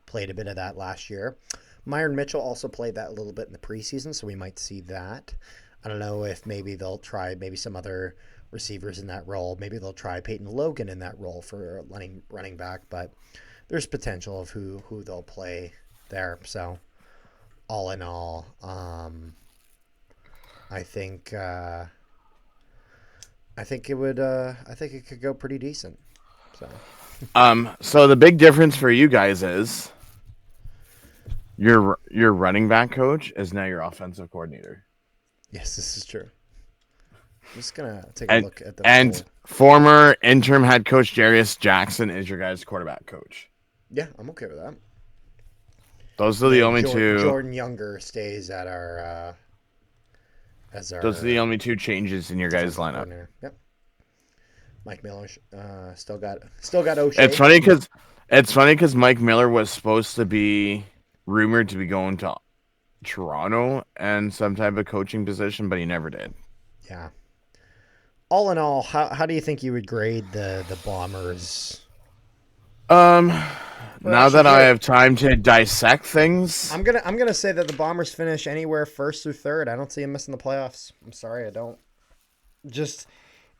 played a bit of that last year. Myron Mitchell also played that a little bit in the preseason, so we might see that. I don't know if maybe they'll try maybe some other receivers in that role. Maybe they'll try Peyton Logan in that role for running back, but there's potential of who they'll play there. So all in all, I think it would I think it could go pretty decent. So the big difference for you guys is your running back coach is now your offensive coordinator. Yes, this is true. I'm just gonna take a And look at the and former interim head coach Jarius Jackson is your guys' quarterback coach. Yeah, I'm okay with that. Those are the only two. Jordan Younger stays at our as our. Those are the only two changes in your guys' lineup. Yep. Mike Miller still got O'Shea. It's funny because Mike Miller was supposed to be rumored to be going to Toronto and some type of coaching position, but he never did. Yeah. All in all, how do you think you would grade the Bombers? Now that I have time to dissect things, I'm gonna say that the Bombers finish anywhere first through third. I don't see them missing the playoffs. I'm sorry, I don't. Just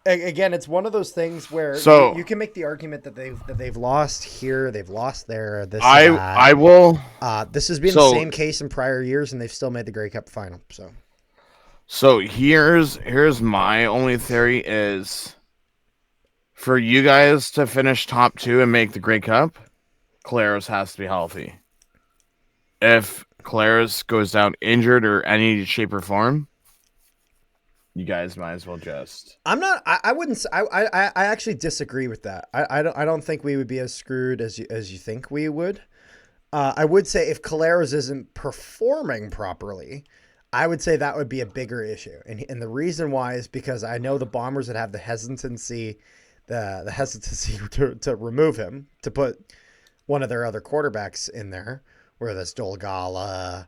again, it's one of those things where you can make the argument that they've lost here, they've lost there. I will. This has been the same case in prior years, and they've still made the Grey Cup final. So here's my only theory is for you guys to finish top 2 and make the Grey Cup, Collaros has to be healthy. If Collaros goes down injured or any shape or form, you guys might as well just. I wouldn't. I actually disagree with that. I don't think we would be as screwed as you think we would. I would say if Collaros isn't performing properly, I would say that would be a bigger issue. And the reason why is because I know the Bombers would have the hesitancy to remove him, to put one of their other quarterbacks in there, whether that's Dolgala,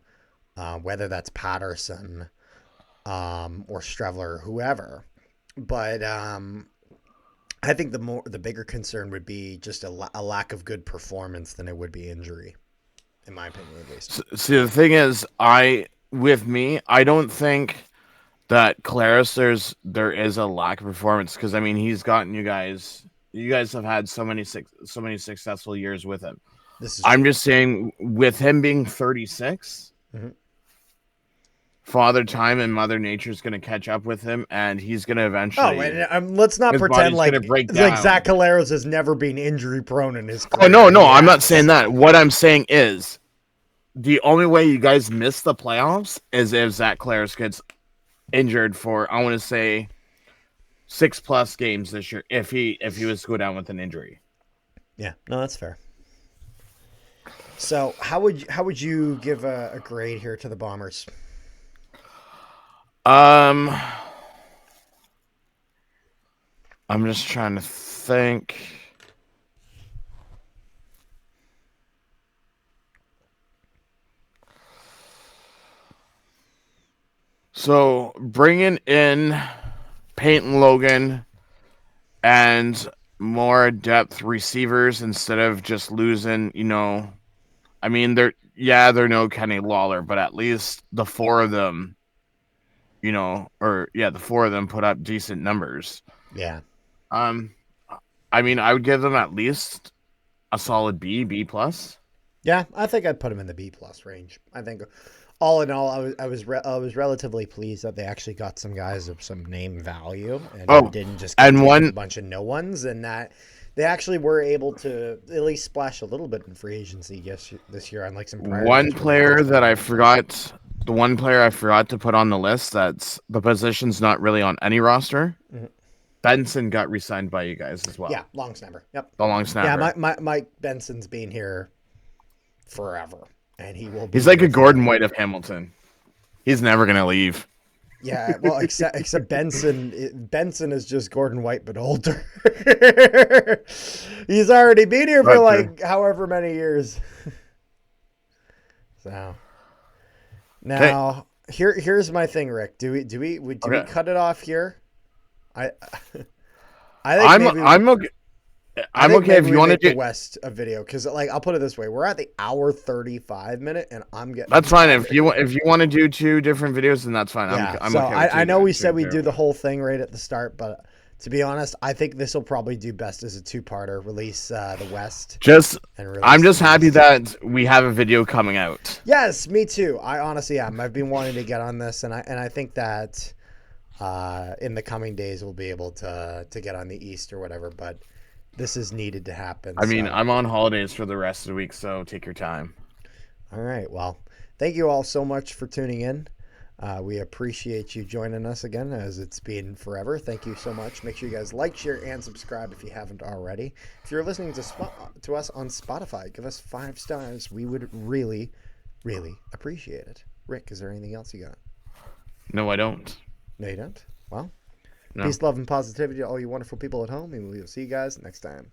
whether that's Patterson, or Strevler, whoever. But I think the bigger concern would be just a lack of good performance than it would be injury, in my opinion, at least. See, the thing is, I don't think that Collaros there is a lack of performance, because I mean he's gotten you guys have had so many successful years with him. I'm just saying, with him being 36, Father Time and Mother Nature is going to catch up with him, and he's going to eventually. Oh, and let's not pretend like Zach Collaros has never been injury prone in his career. Oh no, I'm not saying that. What I'm saying is, the only way you guys miss the playoffs is if Zach Collaros gets injured for, I want to say, 6+ games this year. If he was to go down with an injury. Yeah, no, that's fair. So how would you give a grade here to the Bombers? I'm just trying to think. So bringing in Peyton Logan and more depth receivers instead of just losing, I mean, they're no Kenny Lawler, but at least the 4 of them, the 4 of them put up decent numbers. Yeah. I mean, I would give them at least a solid B+. Yeah, I think I'd put him in the B+ range. I think all in all, I was relatively pleased that they actually got some guys of some name value and didn't just get a bunch of no ones, and that they actually were able to at least splash a little bit in free agency this year on like some prior. One player that I forgot, the one player I forgot to put on the list that's the position's not really on any roster. Mm-hmm. Benson got re-signed by you guys as well. Yeah, long snapper. Yep. The long snapper. Yeah, Mike Benson's been here forever, and he will be. He's like a Gordon White of Hamilton. He's never going to leave. Yeah, well, except Benson. Benson is just Gordon White, but older. He's already been here for like however many years. So now here's my thing, Rick. Do we cut it off here? I think I'm okay. I'm okay if you want to do West a video, because like I'll put it this way, we're at the hour 35 minute, and I'm getting. That's fine if you want to do 2 different videos, then that's fine. Yeah, I'm so okay. I know we said we'd do the whole thing right at the start, but to be honest, I think this will probably do best as a 2-parter. Release the West. I'm just happy that we have a video coming out. Yes, me too. I honestly am. I've been wanting to get on this, and I think that in the coming days we'll be able to get on the East or whatever, but. This is needed to happen. I mean, I'm on holidays for the rest of the week, so take your time. All right. Well, thank you all so much for tuning in. We appreciate you joining us again, as it's been forever. Thank you so much. Make sure you guys like, share, and subscribe if you haven't already. If you're listening to us on Spotify, give us 5 stars. We would really, really appreciate it. Rick, is there anything else you got? No, I don't. No, you don't? Well. No. Peace, love, and positivity to all you wonderful people at home, and we will see you guys next time.